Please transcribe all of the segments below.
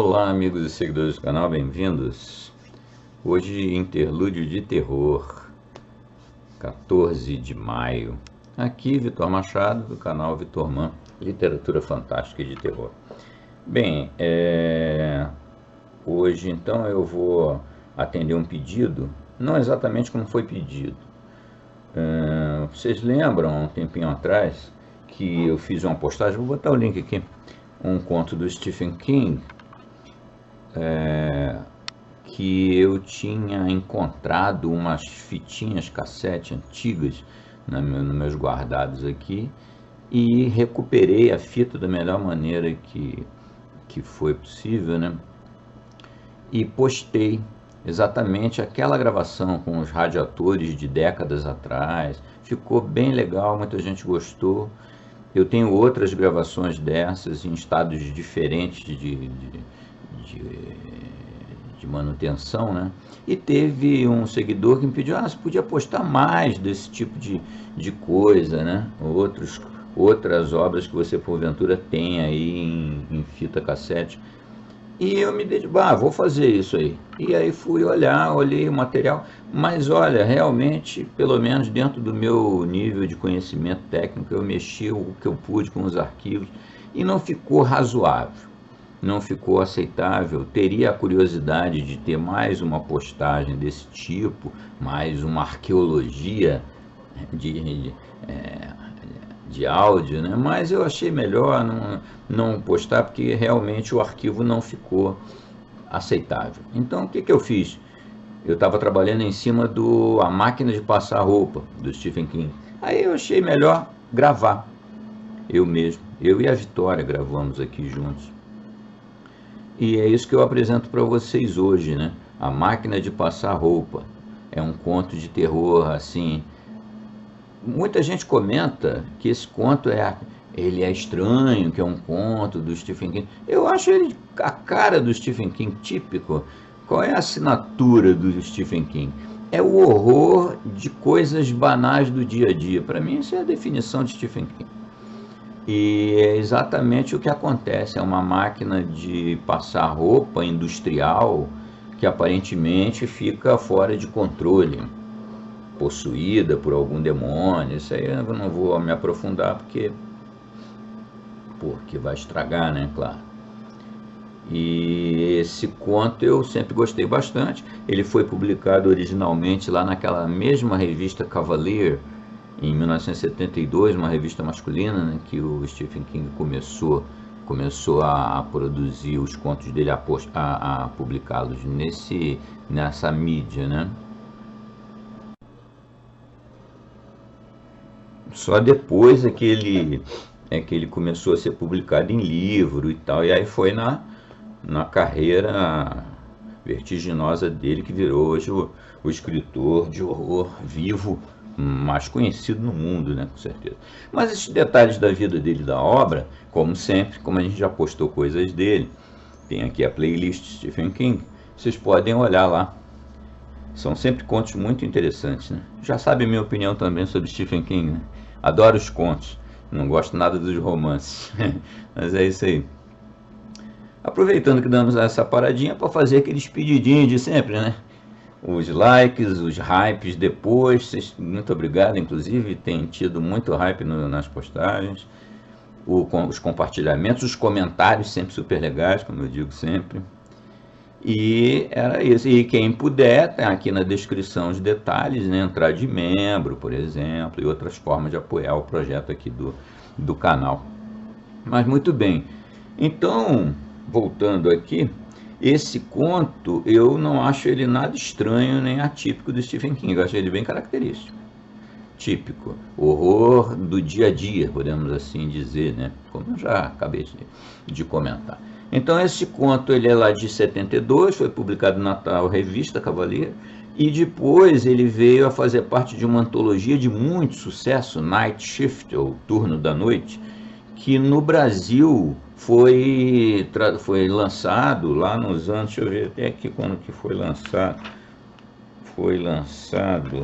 Olá, amigos e seguidores do canal, bem-vindos. Hoje, interlúdio de terror, 14 de maio. Aqui, Vitor Machado, do canal Vitor Man, literatura fantástica e de terror. Bem, hoje, então, eu vou atender um pedido, não exatamente como foi pedido. Vocês lembram, um tempinho atrás, que eu fiz uma postagem, vou botar o link aqui, um conto do Stephen King, que eu tinha encontrado umas fitinhas cassete antigas nos meus guardados aqui e recuperei a fita da melhor maneira que foi possível, né? E postei exatamente aquela gravação com os radiadores de décadas atrás. Ficou bem legal, muita gente gostou. Eu tenho outras gravações dessas em estados diferentes de manutenção, né? E teve um seguidor que me pediu, você podia postar mais desse tipo de coisa, né? Outras obras que você porventura tem aí em fita cassete. E eu me dediquei, vou fazer isso aí. E aí fui olhei o material, mas olha, realmente, pelo menos dentro do meu nível de conhecimento técnico, eu mexi o que eu pude com os arquivos e não ficou razoável. Não ficou aceitável. Teria a curiosidade de ter mais uma postagem desse tipo, mais uma arqueologia de áudio, né? Mas eu achei melhor não postar, porque realmente o arquivo não ficou aceitável. Então, o que eu fiz? Eu estava trabalhando em cima A Máquina de Passar Roupa, do Stephen King. Aí eu achei melhor gravar, eu mesmo. Eu e a Vitória gravamos aqui juntos. E é isso que eu apresento para vocês hoje, né? A Máquina de Passar Roupa. É um conto de terror, assim. Muita gente comenta que esse conto ele é estranho, que é um conto do Stephen King. Eu acho ele a cara do Stephen King, típico. Qual é a assinatura do Stephen King? É o horror de coisas banais do dia a dia. Para mim, essa é a definição de Stephen King. E é exatamente o que acontece, é uma máquina de passar roupa industrial que aparentemente fica fora de controle, possuída por algum demônio. Isso aí eu não vou me aprofundar porque vai estragar, né, claro. E esse conto eu sempre gostei bastante. Ele foi publicado originalmente lá naquela mesma revista Cavalier, em 1972, uma revista masculina, né, que o Stephen King começou a produzir os contos dele, a publicá-los nessa mídia, né? Só depois é que ele começou a ser publicado em livro e tal, e aí foi na carreira vertiginosa dele que virou hoje o escritor de horror vivo mais conhecido no mundo, né, com certeza. Mas esses detalhes da vida dele, da obra, como sempre, como a gente já postou coisas dele, tem aqui a playlist Stephen King, vocês podem olhar lá. São sempre contos muito interessantes, né? Já sabe a minha opinião também sobre Stephen King, né? Adoro os contos, não gosto nada dos romances, mas é isso aí. Aproveitando que damos essa paradinha para fazer aqueles pedidinhos de sempre, né? Os likes, os hypes depois, muito obrigado, inclusive tem tido muito hype nas postagens, os compartilhamentos, os comentários sempre super legais, como eu digo sempre. E era isso, e quem puder, tem aqui na descrição os detalhes, né? Entrar de membro, por exemplo, e outras formas de apoiar o projeto aqui do canal. Mas muito bem, então, voltando aqui, esse conto, eu não acho ele nada estranho nem atípico do Stephen King, eu acho ele bem característico, típico, horror do dia a dia, podemos assim dizer, né? Como eu já acabei de comentar. Então esse conto ele é lá de 72, foi publicado na tal revista Cavalier, e depois ele veio a fazer parte de uma antologia de muito sucesso, Night Shift, ou Turno da Noite, que no Brasil foi lançado lá nos anos, deixa eu ver até aqui quando que foi lançado. Foi lançado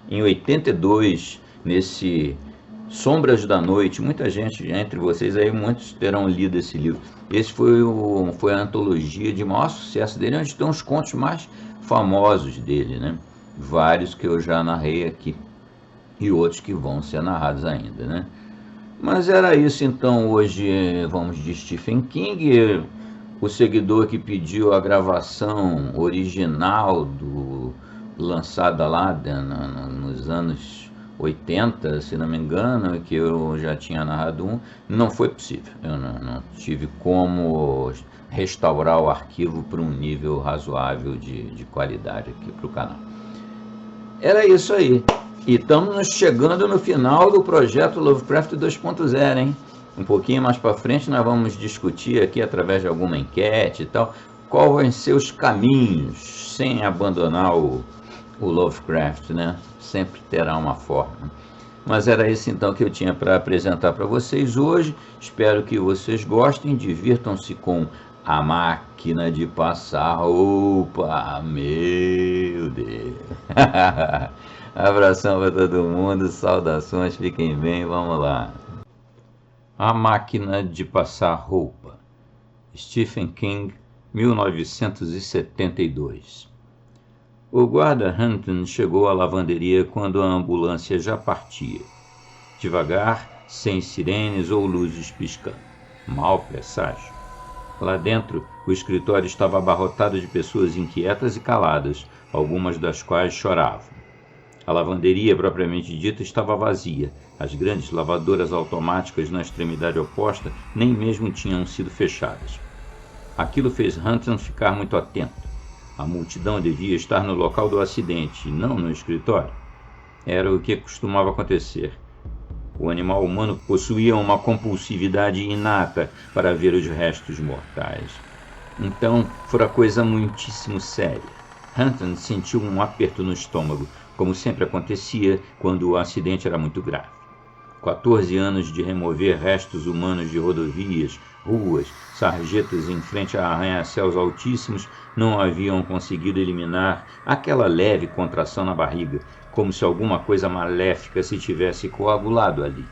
em 82, Sombras da Noite. Muita gente, entre vocês aí, muitos terão lido esse livro. Esse foi a antologia de maior sucesso dele, onde estão os contos mais famosos dele, né? Vários que eu já narrei aqui e outros que vão ser narrados ainda, né? Mas era isso então. Hoje vamos de Stephen King. O seguidor que pediu a gravação original lançada lá nos anos 80, se não me engano, que eu já tinha narrado não foi possível. Eu não tive como restaurar o arquivo para um nível razoável de qualidade aqui para o canal. Era isso aí. E estamos chegando no final do projeto Lovecraft 2.0, hein? Um pouquinho mais para frente nós vamos discutir aqui, através de alguma enquete e tal, qual vão ser os caminhos, sem abandonar o Lovecraft, né? Sempre terá uma forma. Mas era isso então que eu tinha para apresentar para vocês hoje. Espero que vocês gostem, divirtam-se com A Máquina de Passar Roupa. Meu Deus! Abração para todo mundo, saudações, fiquem bem, vamos lá. A Máquina de Passar Roupa, Stephen King, 1972. O guarda Hunton chegou à lavanderia quando a ambulância já partia. Devagar, sem sirenes ou luzes piscando. Mau presságio. Lá dentro, o escritório estava abarrotado de pessoas inquietas e caladas, algumas das quais choravam. A lavanderia, propriamente dita, estava vazia. As grandes lavadoras automáticas na extremidade oposta nem mesmo tinham sido fechadas. Aquilo fez Hunton ficar muito atento. A multidão devia estar no local do acidente, não no escritório. Era o que costumava acontecer. O animal humano possuía uma compulsividade inata para ver os restos mortais. Então, fora coisa muitíssimo séria. Hunton sentiu um aperto no estômago, como sempre acontecia quando o acidente era muito grave. 14 anos de remover restos humanos de rodovias, ruas, sarjetas em frente a arranha-céus altíssimos não haviam conseguido eliminar aquela leve contração na barriga, como se alguma coisa maléfica se tivesse coagulado ali.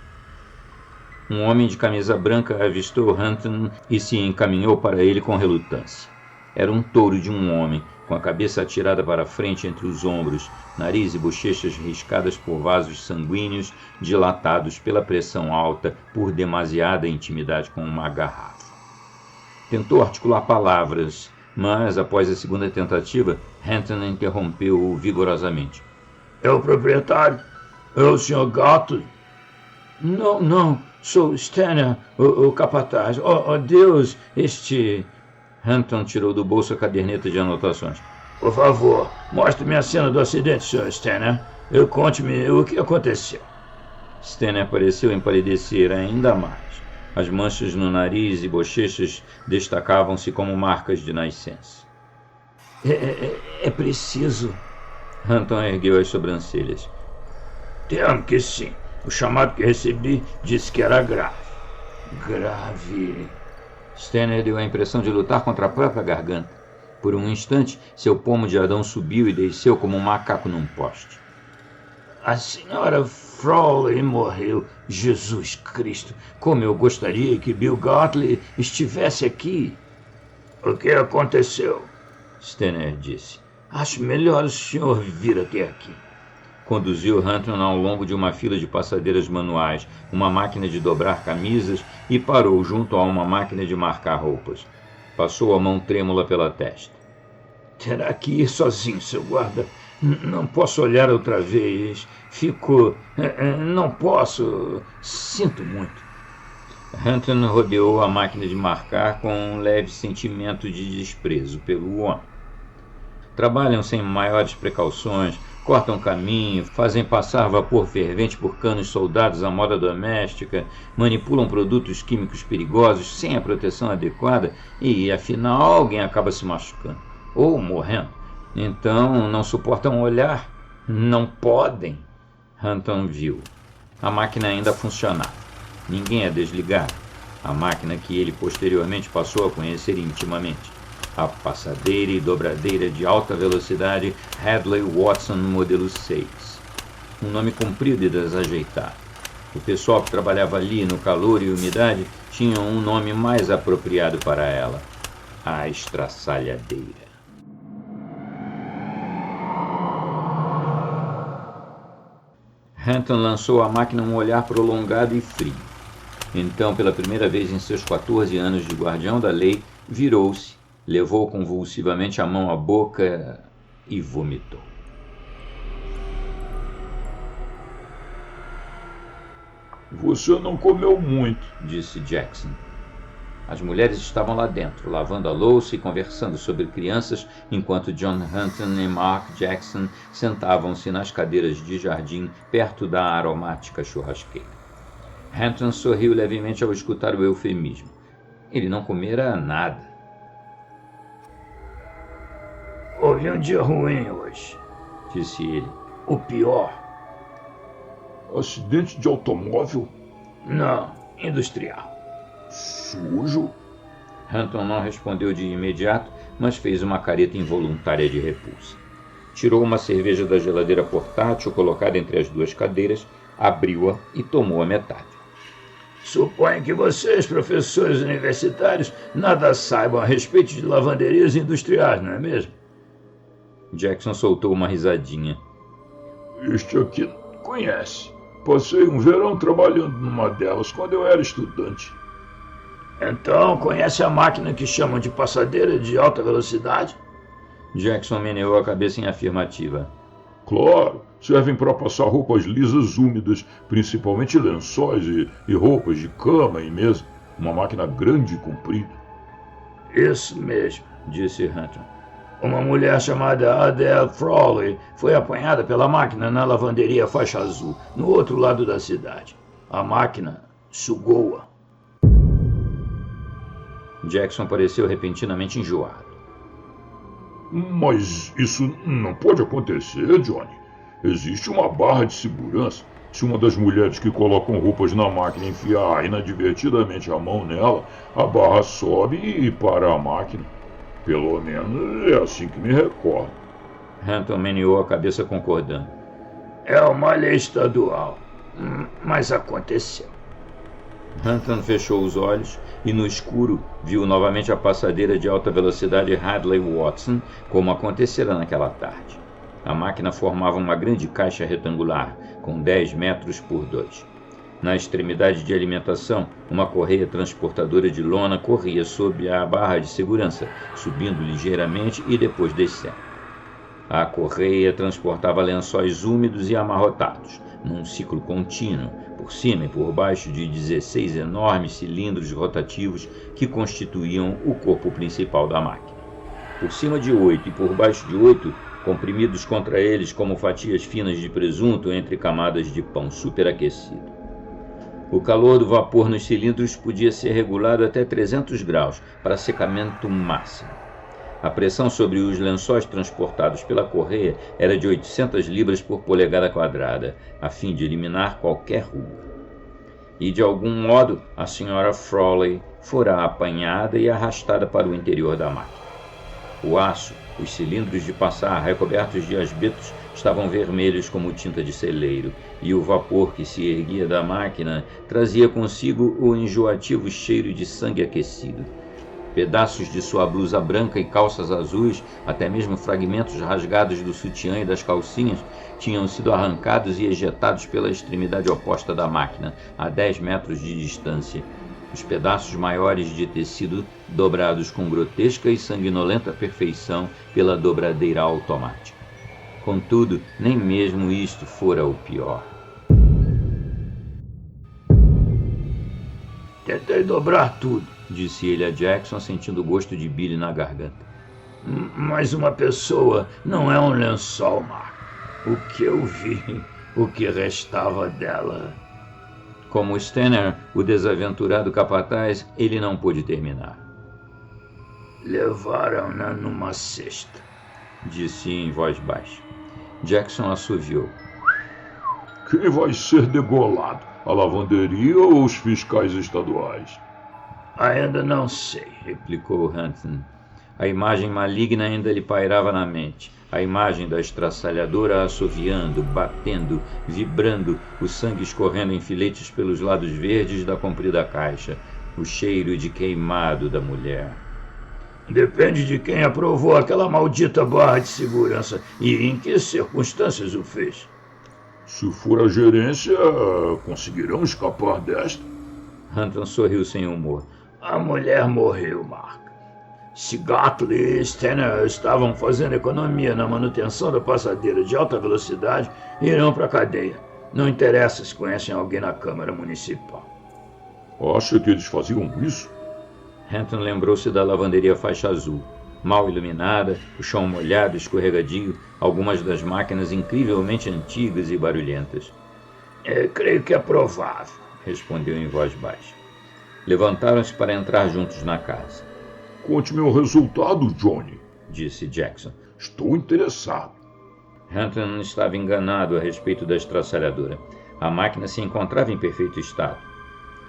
Um homem de camisa branca avistou Hunton e se encaminhou para ele com relutância. Era um touro de um homem, com a cabeça atirada para frente entre os ombros, nariz e bochechas riscadas por vasos sanguíneos dilatados pela pressão alta por demasiada intimidade com uma garrafa. Tentou articular palavras, mas, após a segunda tentativa, Hunton interrompeu-o vigorosamente. É o proprietário? É o Sr. Gato? Não, sou Stanner, o capataz. Oh, Deus, Hunton tirou do bolso a caderneta de anotações. Por favor, mostre-me a cena do acidente, Sr. Stanner. Conte-me o que aconteceu. Stanner pareceu empalidecer ainda mais. As manchas no nariz e bochechas destacavam-se como marcas de nascença. É preciso. Hunton ergueu as sobrancelhas. Temo que sim. O chamado que recebi disse que era grave. Grave. Stanner deu a impressão de lutar contra a própria garganta. Por um instante, seu pomo de Adão subiu e desceu como um macaco num poste. A senhora Frawley morreu. Jesus Cristo, como eu gostaria que Bill Gartley estivesse aqui. O que aconteceu? Stanner disse. Acho melhor o senhor vir até aqui. Conduziu Hunton ao longo de uma fila de passadeiras manuais, uma máquina de dobrar camisas e parou junto a uma máquina de marcar roupas. Passou a mão trêmula pela testa. Terá que ir sozinho, seu guarda. Não posso olhar outra vez. Fico... Não posso. Sinto muito. Hunton rodeou a máquina de marcar com um leve sentimento de desprezo pelo homem. Trabalham sem maiores precauções, cortam caminho, fazem passar vapor fervente por canos soldados à moda doméstica, manipulam produtos químicos perigosos sem a proteção adequada e, afinal, alguém acaba se machucando ou morrendo. Então, não suportam olhar? Não podem. Hunton viu. A máquina ainda funcionava. Ninguém a desligara. A máquina que ele posteriormente passou a conhecer intimamente. A passadeira e dobradeira de alta velocidade Hadley Watson modelo 6. Um nome comprido e desajeitado. O pessoal que trabalhava ali no calor e umidade tinha um nome mais apropriado para ela: a estraçalhadeira. Hampton lançou à máquina um olhar prolongado e frio. Então, pela primeira vez em seus 14 anos de guardião da lei, virou-se, levou convulsivamente a mão à boca e vomitou. Você não comeu muito, disse Jackson. As mulheres estavam lá dentro, lavando a louça e conversando sobre crianças, enquanto John Hampton e Mark Jackson sentavam-se nas cadeiras de jardim perto da aromática churrasqueira. Hampton sorriu levemente ao escutar o eufemismo. Ele não comera nada. Houve um dia ruim hoje, disse ele. O pior. Acidente de automóvel? Não, industrial. Sujo? Hampton não respondeu de imediato, mas fez uma careta involuntária de repulsa. Tirou uma cerveja da geladeira portátil colocada entre as duas cadeiras, abriu-a e tomou a metade. Suponho que vocês, professores universitários, nada saibam a respeito de lavanderias industriais, não é mesmo? Jackson soltou uma risadinha. Este aqui conhece. Passei um verão trabalhando numa delas quando eu era estudante. Então, conhece a máquina que chamam de passadeira de alta velocidade? Jackson meneou a cabeça em afirmativa. Claro, servem para passar roupas lisas úmidas, principalmente lençóis e roupas de cama e mesa. Uma máquina grande e comprida. Isso mesmo, disse Hampton. Uma mulher chamada Adele Frawley foi apanhada pela máquina na lavanderia Faixa Azul, no outro lado da cidade. A máquina sugou-a. Jackson pareceu repentinamente enjoado. Mas isso não pode acontecer, Johnny. Existe uma barra de segurança. Se uma das mulheres que colocam roupas na máquina enfiar inadvertidamente a mão nela, a barra sobe e para a máquina. Pelo menos é assim que me recordo. Hampton meneou a cabeça concordando. É uma lei estadual, mas aconteceu. Hampton fechou os olhos e no escuro viu novamente a passadeira de alta velocidade Hadley Watson, como acontecera naquela tarde. A máquina formava uma grande caixa retangular, com 10 metros por 2. Na extremidade de alimentação, uma correia transportadora de lona corria sob a barra de segurança, subindo ligeiramente e depois descendo. A correia transportava lençóis úmidos e amarrotados, num ciclo contínuo, por cima e por baixo de 16 enormes cilindros rotativos que constituíam o corpo principal da máquina. Por cima de 8 e por baixo de 8, comprimidos contra eles como fatias finas de presunto entre camadas de pão superaquecido. O calor do vapor nos cilindros podia ser regulado até 300 graus para secamento máximo. A pressão sobre os lençóis transportados pela correia era de 800 libras por polegada quadrada, a fim de eliminar qualquer ruga. E, de algum modo, a Sra. Frawley fora apanhada e arrastada para o interior da máquina. O aço, os cilindros de passar recobertos de asbetos estavam vermelhos como tinta de celeiro, e o vapor que se erguia da máquina trazia consigo o enjoativo cheiro de sangue aquecido. Pedaços de sua blusa branca e calças azuis, até mesmo fragmentos rasgados do sutiã e das calcinhas, tinham sido arrancados e ejetados pela extremidade oposta da máquina, a 10 metros de distância. Os pedaços maiores de tecido dobrados com grotesca e sanguinolenta perfeição pela dobradeira automática. Contudo, nem mesmo isto fora o pior. Tentei dobrar tudo, disse ele a Jackson, sentindo o gosto de bile na garganta. Mas uma pessoa não é um lençol, Mark. O que eu vi, o que restava dela. Como Stanner, o desaventurado capataz, ele não pôde terminar. Levaram-na numa cesta, disse em voz baixa. Jackson assoviou. Quem vai ser degolado? A lavanderia ou os fiscais estaduais? Ainda não sei, replicou Hampton. A imagem maligna ainda lhe pairava na mente. A imagem da estraçalhadora assoviando, batendo, vibrando, o sangue escorrendo em filetes pelos lados verdes da comprida caixa, o cheiro de queimado da mulher. Depende de quem aprovou aquela maldita barra de segurança e em que circunstâncias o fez. Se for a gerência, conseguirão escapar desta? Hunton sorriu sem humor. A mulher morreu, Mark. Se Gatley e Stenner estavam fazendo economia na manutenção da passadeira de alta velocidade, irão para a cadeia. Não interessa se conhecem alguém na Câmara Municipal. Acha que eles faziam isso? Hunton lembrou-se da lavanderia faixa azul. Mal iluminada, o chão molhado, escorregadio, algumas das máquinas incrivelmente antigas e barulhentas. Creio que é provável, respondeu em voz baixa. Levantaram-se para entrar juntos na casa. Conte-me o resultado, Johnny, disse Jackson. Estou interessado. Hunton não estava enganado a respeito da estraçalhadora. A máquina se encontrava em perfeito estado.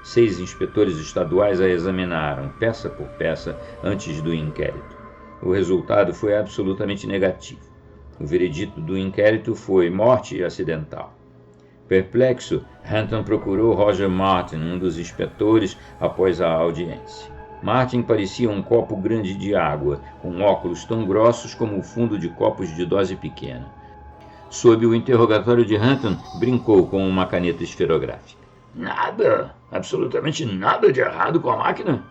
6 inspetores estaduais a examinaram, peça por peça, antes do inquérito. O resultado foi absolutamente negativo. O veredito do inquérito foi morte acidental. Perplexo, Hunton procurou Roger Martin, um dos inspetores, após a audiência. Martin parecia um copo grande de água, com óculos tão grossos como o fundo de copos de dose pequena. Sob o interrogatório de Hunton, brincou com uma caneta esferográfica. Nada, absolutamente nada de errado com a máquina?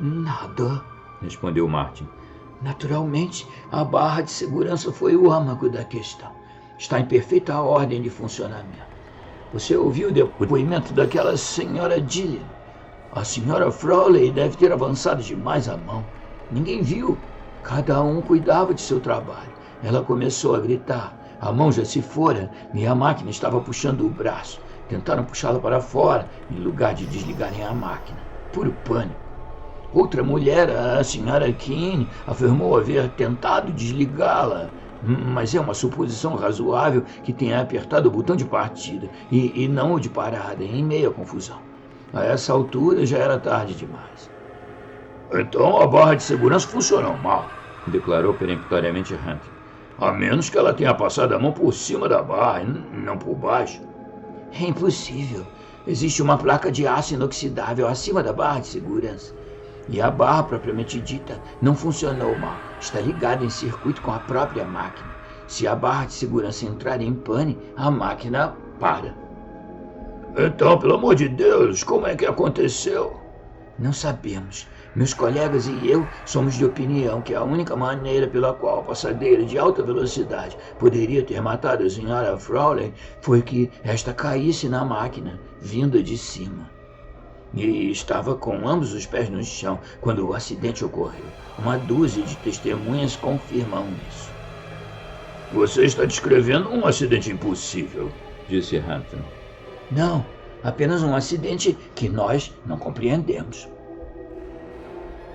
Nada, respondeu Martin. Naturalmente, a barra de segurança foi o âmago da questão. Está em perfeita ordem de funcionamento. Você ouviu o depoimento daquela senhora Gillian? A senhora Frawley deve ter avançado demais a mão. Ninguém viu. Cada um cuidava de seu trabalho. Ela começou a gritar. A mão já se fora e a máquina estava puxando o braço. Tentaram puxá-la para fora, em lugar de desligarem a máquina. Puro pânico. Outra mulher, a senhora Keane, afirmou haver tentado desligá-la. Mas é uma suposição razoável que tenha apertado o botão de partida e não o de parada, em meio à confusão. A essa altura já era tarde demais. Então a barra de segurança funcionou mal, declarou peremptoriamente Hunter. A menos que ela tenha passado a mão por cima da barra e não por baixo. É impossível. Existe uma placa de aço inoxidável acima da barra de segurança. E a barra propriamente dita não funcionou mal. Está ligada em circuito com a própria máquina. Se a barra de segurança entrar em pane, a máquina para. Então, pelo amor de Deus, como é que aconteceu? Não sabemos. Meus colegas e eu somos de opinião que a única maneira pela qual a passadeira de alta velocidade poderia ter matado a senhora Frawley foi que esta caísse na máquina, vinda de cima. E estava com ambos os pés no chão quando o acidente ocorreu. Uma dúzia de testemunhas confirmam isso. Você está descrevendo um acidente impossível, disse Hunter. Não, apenas um acidente que nós não compreendemos.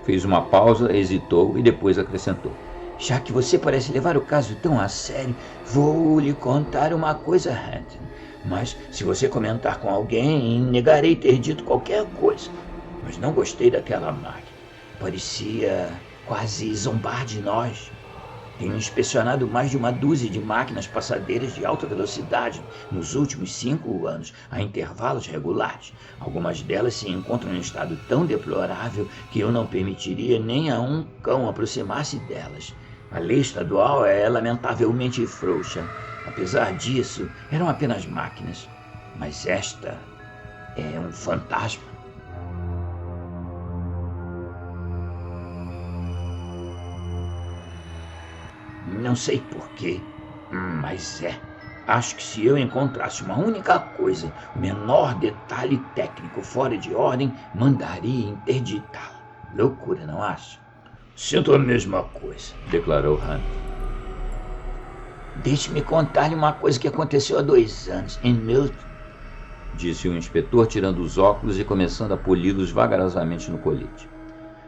Fez uma pausa, hesitou e depois acrescentou. Já que você parece levar o caso tão a sério, vou lhe contar uma coisa, Hunter. Mas se você comentar com alguém, negarei ter dito qualquer coisa. Mas não gostei daquela máquina. Parecia quase zombar de nós. Tenho inspecionado mais de uma dúzia de máquinas passadeiras de alta velocidade nos últimos 5 anos, a intervalos regulares. Algumas delas se encontram em estado tão deplorável que eu não permitiria nem a um cão aproximar-se delas. A lei estadual é lamentavelmente frouxa. Apesar disso, eram apenas máquinas. Mas esta é um fantasma. Não sei porquê, mas acho que se eu encontrasse uma única coisa, o menor detalhe técnico fora de ordem, mandaria interditá-la. Loucura, não acha? Sinto a mesma coisa, declarou Hunter. Deixe-me contar-lhe uma coisa que aconteceu há 2 anos, em Milton, disse o inspetor, tirando os óculos e começando a poli-los vagarosamente no colete.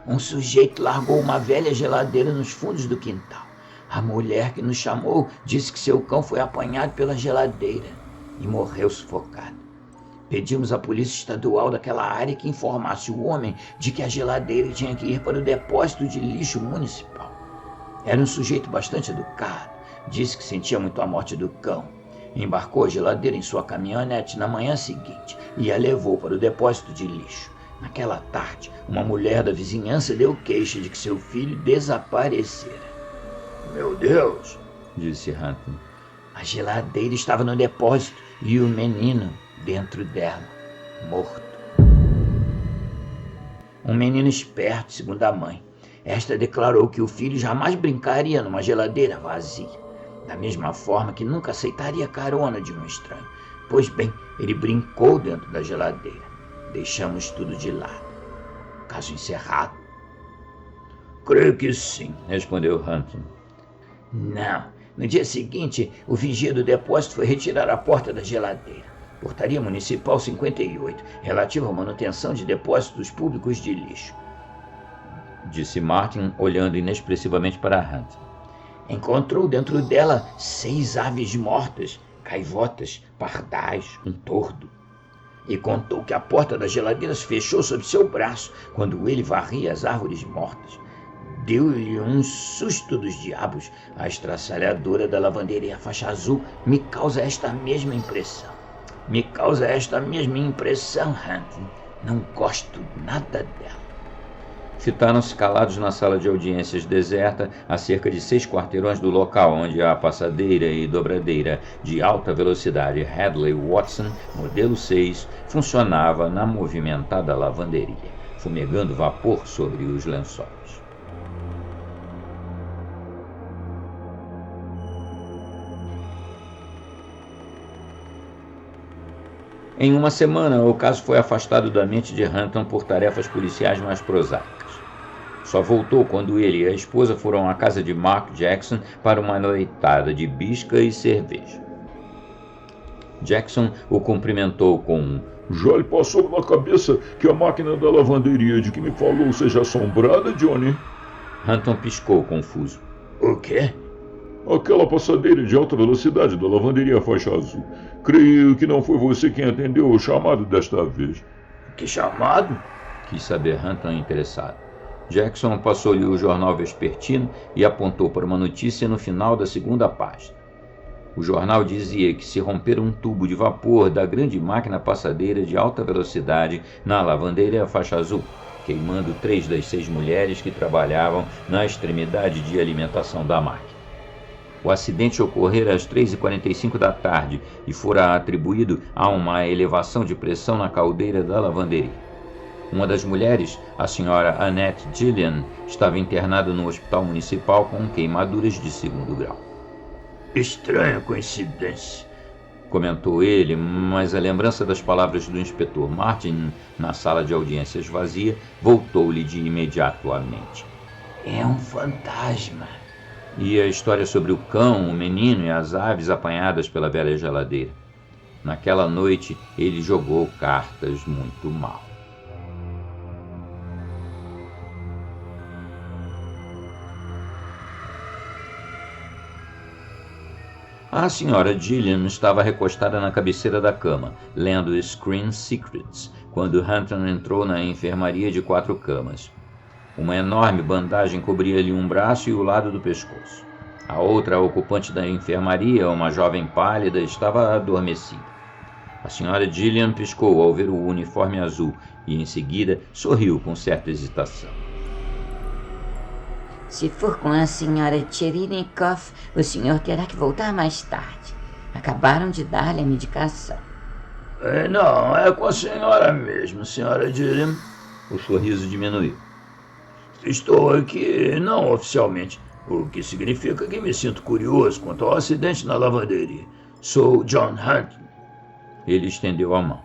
Um sujeito largou uma velha geladeira nos fundos do quintal. A mulher que nos chamou disse que seu cão foi apanhado pela geladeira e morreu sufocado. Pedimos à polícia estadual daquela área que informasse o homem de que a geladeira tinha que ir para o depósito de lixo municipal. Era um sujeito bastante educado. Disse que sentia muito a morte do cão. Embarcou a geladeira em sua caminhonete na manhã seguinte e a levou para o depósito de lixo. Naquela tarde, uma mulher da vizinhança deu queixa de que seu filho desaparecera. Meu Deus, disse Hunton. A geladeira estava no depósito e o menino dentro dela, morto. Um menino esperto, segundo a mãe. Esta declarou que o filho jamais brincaria numa geladeira vazia. Da mesma forma que nunca aceitaria carona de um estranho. Pois bem, ele brincou dentro da geladeira. Deixamos tudo de lado. Caso encerrado. Creio que sim, respondeu Hunton. Não. No dia seguinte, o vigia do depósito foi retirar a porta da geladeira. Portaria Municipal 58, relativa à manutenção de depósitos públicos de lixo. Disse Martin, olhando inexpressivamente para Hunton. Encontrou dentro dela 6 aves mortas, gaivotas, pardais, um tordo. E contou que a porta da geladeira se fechou sob seu braço quando ele varria as árvores mortas. Deu-lhe um susto dos diabos. A estraçalhadora da lavanderia faixa azul me causa esta mesma impressão. Hunton. Não gosto nada dela. Sentaram-se calados na sala de audiências deserta, a cerca de 6 quarteirões do local onde a passadeira e dobradeira de alta velocidade Hadley Watson, modelo 6, funcionava na movimentada lavanderia, fumegando vapor sobre os lençóis. Em uma semana, o caso foi afastado da mente de Hunton por tarefas policiais mais prosaicas. Só voltou quando ele e a esposa foram à casa de Mark Jackson para uma noitada de bisca e cerveja. Jackson o cumprimentou com Já lhe passou na cabeça que a máquina da lavanderia de que me falou seja assombrada, Johnny? Hunton piscou, confuso. O quê? Aquela passadeira de alta velocidade da lavanderia faixa azul. Creio que não foi você quem atendeu o chamado desta vez. Que chamado? Quis saber Hunton interessado. Jackson passou-lhe o jornal vespertino e apontou para uma notícia no final da 2ª página. O jornal dizia que se rompera um tubo de vapor da grande máquina passadeira de alta velocidade na lavanderia faixa azul, queimando 3 das 6 mulheres que trabalhavam na extremidade de alimentação da máquina. O acidente ocorrera às 3h45 da tarde e fora atribuído a uma elevação de pressão na caldeira da lavanderia. Uma das mulheres, a senhora Annette Gillian, estava internada no hospital municipal com queimaduras de 2º grau. Estranha coincidência, comentou ele, mas a lembrança das palavras do inspetor Martin na sala de audiências vazia voltou-lhe de imediato à mente. É um fantasma. E a história sobre o cão, o menino e as aves apanhadas pela velha geladeira. Naquela noite, ele jogou cartas muito mal. A senhora Gillian estava recostada na cabeceira da cama, lendo Screen Secrets, quando Hunton entrou na enfermaria de 4 camas. Uma enorme bandagem cobria-lhe um braço e o lado do pescoço. A outra ocupante da enfermaria, uma jovem pálida, estava adormecida. A senhora Gillian piscou ao ver o uniforme azul e, em seguida, sorriu com certa hesitação. Se for com a senhora Cherenikov, o senhor terá que voltar mais tarde. Acabaram de dar-lhe a medicação. Não, é com a senhora mesmo, senhora Gillian. O sorriso diminuiu. Estou aqui não oficialmente, o que significa que me sinto curioso quanto ao acidente na lavanderia. Sou John Hunton. Ele estendeu a mão.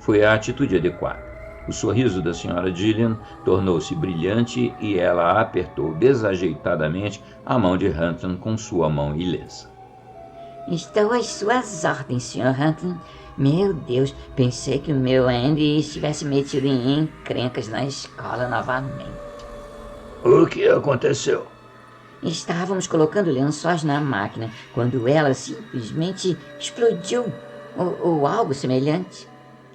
Foi a atitude adequada. O sorriso da senhora Gillian tornou-se brilhante e ela apertou desajeitadamente a mão de Hunton com sua mão ilesa. Estou às suas ordens, Sr. Hunton. Meu Deus, pensei que o meu Andy estivesse metido em encrencas na escola novamente. O que aconteceu? Estávamos colocando lençóis na máquina quando ela simplesmente explodiu, ou algo semelhante.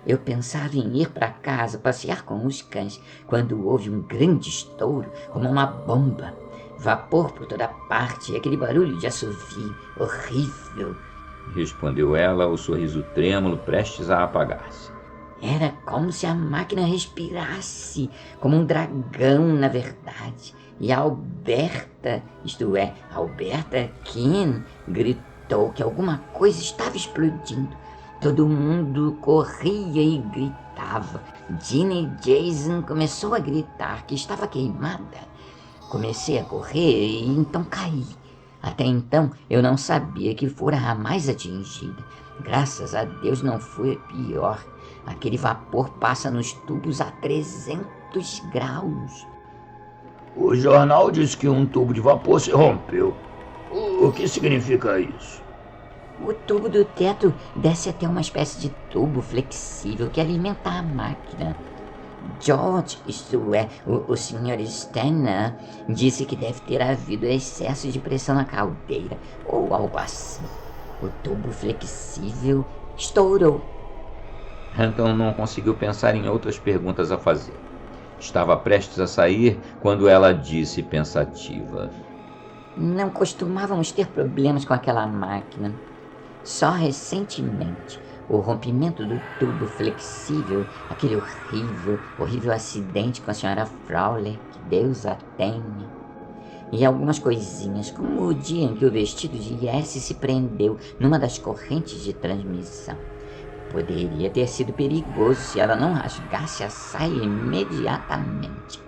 Eu pensava em ir para casa passear com os cães, quando houve um grande estouro, como uma bomba. vapor por toda parte e aquele barulho de assovio horrível. Respondeu ela, o sorriso trêmulo prestes a apagar-se. Era como se a máquina respirasse, como um dragão, na verdade. E a Alberta, isto é, Alberta Keane, gritou que alguma coisa estava explodindo. Todo mundo corria e gritava. Ginny Jason começou a gritar que estava queimada. Comecei a correr e então caí. Até então eu não sabia que fora a mais atingida. Graças a Deus não foi a pior. Aquele vapor passa nos tubos a 300 graus. O jornal diz que um tubo de vapor se rompeu. O que significa isso? O tubo do teto desce até uma espécie de tubo flexível que alimenta a máquina. George, isto é, o Sr. Stanner, disse que deve ter havido excesso de pressão na caldeira, ou algo assim. O tubo flexível estourou. Hampton não conseguiu pensar em outras perguntas a fazer. Estava prestes a sair quando ela disse pensativa. Não costumávamos ter problemas com aquela máquina. Só recentemente, o rompimento do tubo flexível, aquele horrível acidente com a Sra. Frawley, que Deus a tenha. E algumas coisinhas, como o dia em que o vestido de Jessie se prendeu numa das correntes de transmissão. Poderia ter sido perigoso se ela não rasgasse a saia imediatamente.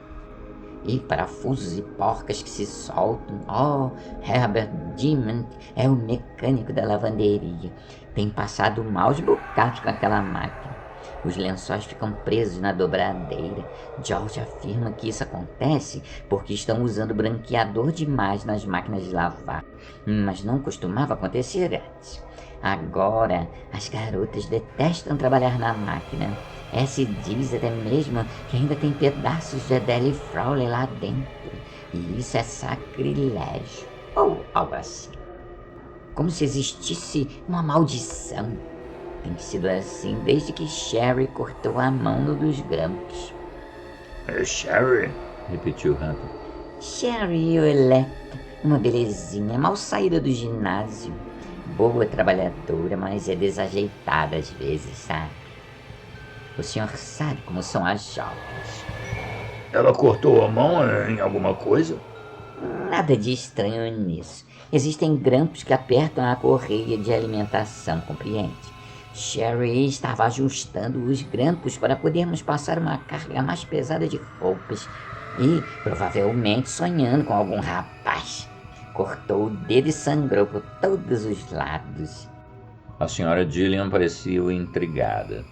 E parafusos e porcas que se soltam. Oh, Herbert Dimond é o mecânico da lavanderia. Tem passado maus bocados com aquela máquina. Os lençóis ficam presos na dobradeira. George afirma que isso acontece porque estão usando branqueador demais nas máquinas de lavar. Mas não costumava acontecer antes. Agora, as garotas detestam trabalhar na máquina. Essa diz até mesmo que ainda tem pedaços de Adele Frawley lá dentro. E isso é sacrilégio. Ou algo assim. Como se existisse uma maldição. Tem sido assim desde que Sherry cortou a mão no dos grampos. É Sherry? Repetiu Hampton. Sherry Oleta, uma belezinha mal saída do ginásio. Boa trabalhadora, mas é desajeitada às vezes, sabe? O senhor sabe como são as jovens. Ela cortou a mão em alguma coisa? Nada de estranho nisso. Existem grampos que apertam a correia de alimentação, compreende? Sherry estava ajustando os grampos para podermos passar uma carga mais pesada de roupas e, provavelmente, sonhando com algum rapaz. Cortou o dedo e sangrou por todos os lados. A senhora Gillian parecia intrigada.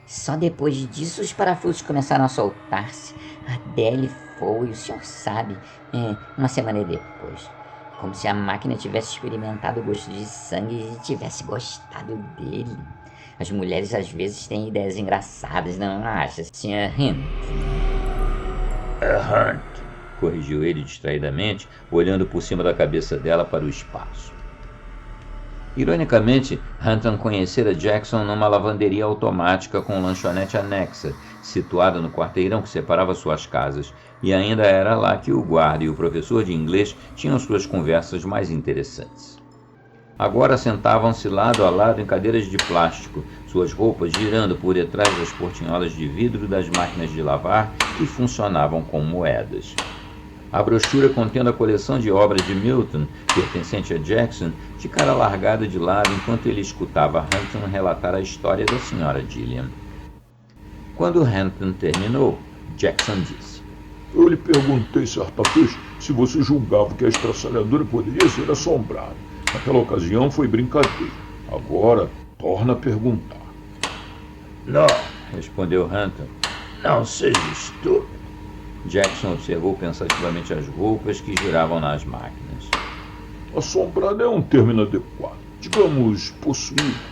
Só depois disso os parafusos começaram a soltar-se. Adele foi, o senhor sabe, uma semana depois. Como se a máquina tivesse experimentado o gosto de sangue e tivesse gostado dele. As mulheres às vezes têm ideias engraçadas, não acha, Sr. Hunt? É Hunt, corrigiu ele distraidamente, olhando por cima da cabeça dela para o espaço. Ironicamente, Hampton conhecera Jackson numa lavanderia automática com lanchonete anexa, situada no quarteirão que separava suas casas, e ainda era lá que o guarda e o professor de inglês tinham suas conversas mais interessantes. Agora sentavam-se lado a lado em cadeiras de plástico, suas roupas girando por detrás das portinholas de vidro das máquinas de lavar que funcionavam como moedas. A brochura contendo a coleção de obras de Milton, pertencente a Jackson, ficara largada de lado enquanto ele escutava Hampton relatar a história da senhora Gillian. Quando Hampton terminou, Jackson disse: Eu lhe perguntei certa vez se você julgava que a estraçalhadora poderia ser assombrada. Naquela ocasião foi brincadeira. Agora, torna a perguntar. Não, respondeu Hampton. Não seja estúpido. Jackson observou pensativamente as roupas que giravam nas máquinas. Assombrada é um termo inadequado. Digamos, possuído.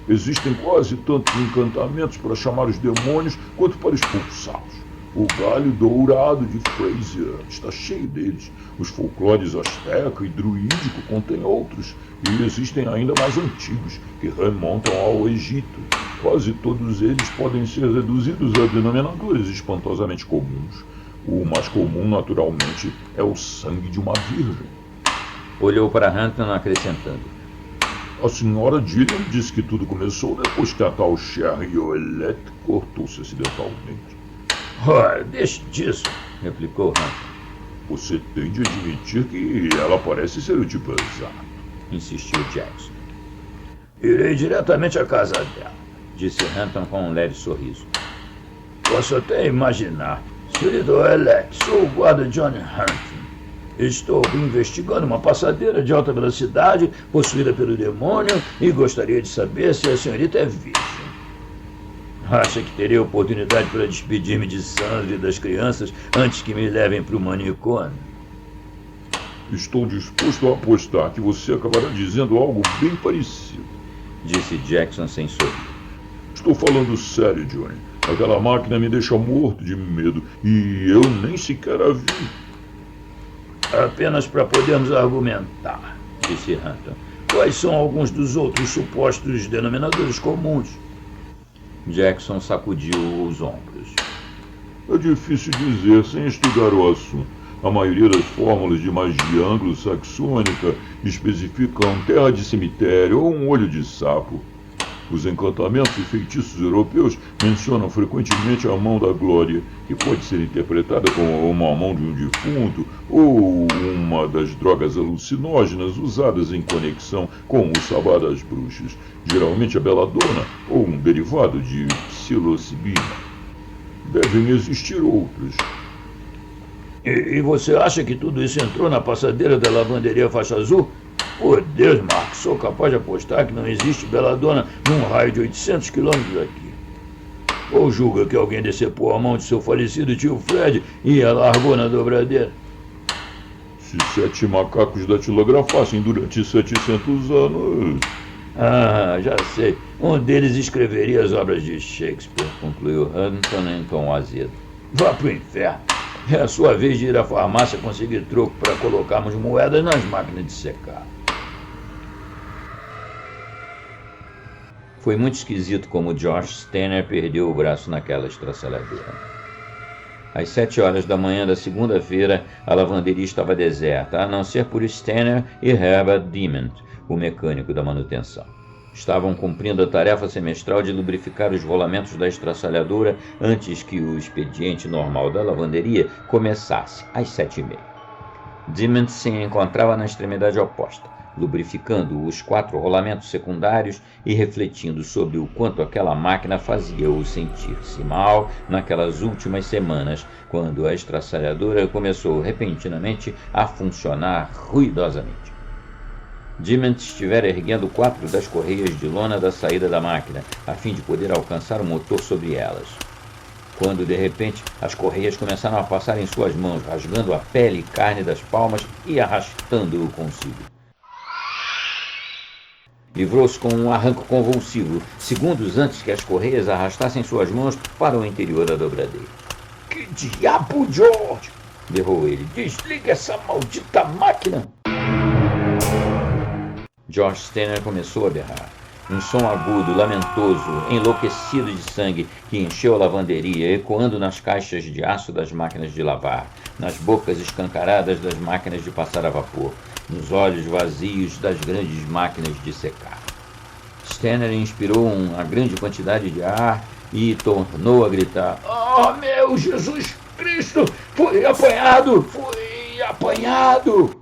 Existem quase tantos encantamentos para chamar os demônios quanto para expulsá-los. O galho dourado de Fraser está cheio deles. Os folclores asteca e druídico contêm outros, e existem ainda mais antigos, que remontam ao Egito. Quase todos eles podem ser reduzidos a denominadores espantosamente comuns. O mais comum, naturalmente, é o sangue de uma virgem. Olhou para Hampton, acrescentando: A senhora Gillian disse que tudo começou depois que a tal Sherry Ouellette cortou-se acidentalmente. Deixe disso, replicou Hampton. Você tem de admitir que ela parece ser o tipo exato, insistiu Jackson. Irei diretamente à casa dela, disse Hampton com um leve sorriso. Posso até imaginar. Senhorita Ouellette, sou o guarda Johnny Hampton. Estou investigando uma passadeira de alta velocidade possuída pelo demônio e gostaria de saber se a senhorita é virgem. Acha que teria oportunidade para despedir-me de Sandra e das crianças antes que me levem para o manicômio? Estou disposto a apostar que você acabará dizendo algo bem parecido, disse Jackson sem sorrir. Estou falando sério, Johnny. Aquela máquina me deixa morto de medo e eu nem sequer a vi. Apenas para podermos argumentar, disse Hampton. Quais são alguns dos outros supostos denominadores comuns? Jackson sacudiu os ombros. É difícil dizer sem estudar o assunto. A maioria das fórmulas de magia anglo-saxônica especificam terra de cemitério ou um olho de sapo. Os encantamentos e feitiços europeus mencionam frequentemente a mão da glória, que pode ser interpretada como uma mão de um defunto ou uma das drogas alucinógenas usadas em conexão com o sabá das bruxas, geralmente a beladona ou um derivado de psilocibina. Devem existir outros. E você acha que tudo isso entrou na passadeira da lavanderia faixa azul? Por Deus, Marcos, sou capaz de apostar que não existe beladona num raio de 800 quilômetros daqui. Ou julga que alguém decepou a mão de seu falecido tio Fred e a largou na dobradeira? Se 7 macacos datilografassem durante 700 anos... Já sei. Um deles escreveria as obras de Shakespeare, concluiu Hampton em tom azedo. Vá pro inferno. É a sua vez de ir à farmácia conseguir troco para colocarmos moedas nas máquinas de secar. Foi muito esquisito como Josh Stanner perdeu o braço naquela estraçalhadora. Às 7 horas da manhã da segunda-feira, a lavanderia estava deserta, a não ser por Stanner e Herbert Dement, o mecânico da manutenção. Estavam cumprindo a tarefa semestral de lubrificar os rolamentos da estraçalhadora antes que o expediente normal da lavanderia começasse, às 7h30. Dement se encontrava na extremidade oposta, lubrificando os 4 rolamentos secundários e refletindo sobre o quanto aquela máquina fazia-o sentir-se mal naquelas últimas semanas, quando a estraçalhadora começou repentinamente a funcionar ruidosamente. Dement estivera erguendo 4 das correias de lona da saída da máquina, a fim de poder alcançar o motor sobre elas. Quando, de repente, as correias começaram a passar em suas mãos, rasgando a pele e carne das palmas e arrastando-o consigo. Livrou-se com um arranco convulsivo, segundos antes que as correias arrastassem suas mãos para o interior da dobradeira. Que diabo, George! Berrou ele. Desliga essa maldita máquina! George Stanner começou a berrar. Um som agudo, lamentoso, enlouquecido de sangue que encheu a lavanderia, ecoando nas caixas de aço das máquinas de lavar, nas bocas escancaradas das máquinas de passar a vapor, nos olhos vazios das grandes máquinas de secar. Stanner inspirou uma grande quantidade de ar e tornou a gritar: "Oh, meu Jesus Cristo! Fui apanhado! Fui apanhado!"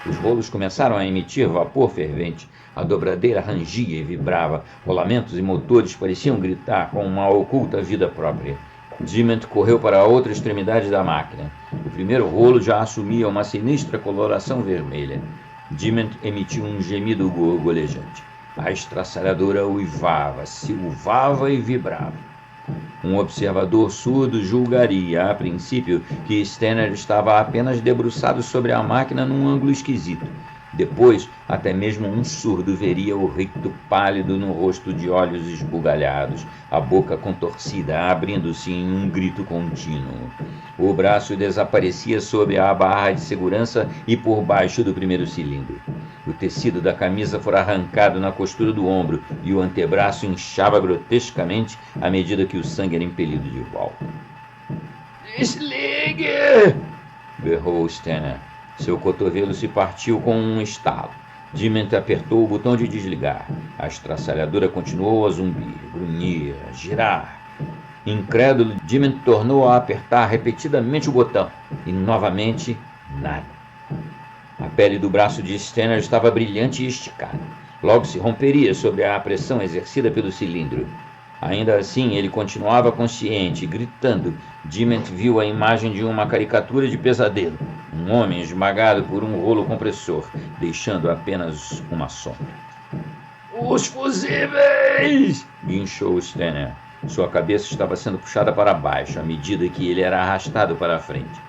Os rolos começaram a emitir vapor fervente. A dobradeira rangia e vibrava. Rolamentos e motores pareciam gritar com uma oculta vida própria. Dement correu para a outra extremidade da máquina. O primeiro rolo já assumia uma sinistra coloração vermelha. Dement emitiu um gemido gorgolejante. A estraçalhadora uivava, silvava e vibrava. Um observador surdo julgaria, a princípio, que Stanner estava apenas debruçado sobre a máquina num ângulo esquisito. Depois, até mesmo um surdo veria o ricto pálido no rosto de olhos esbugalhados, a boca contorcida, abrindo-se em um grito contínuo. O braço desaparecia sob a barra de segurança e por baixo do primeiro cilindro. O tecido da camisa fora arrancado na costura do ombro e o antebraço inchava grotescamente à medida que o sangue era impelido de volta. Desligue! Berrou Stenner. Seu cotovelo se partiu com um estalo. Dement apertou o botão de desligar. A estraçalhadora continuou a zumbir, grunhir, girar. Incrédulo, Dement tornou a apertar repetidamente o botão. E novamente, nada. A pele do braço de Stenner estava brilhante e esticada. Logo se romperia sob a pressão exercida pelo cilindro. Ainda assim, ele continuava consciente, gritando. Dement viu a imagem de uma caricatura de pesadelo. Um homem esmagado por um rolo compressor, deixando apenas uma sombra. Os fusíveis! Guinchou Stenner. Sua cabeça estava sendo puxada para baixo, à medida que ele era arrastado para a frente.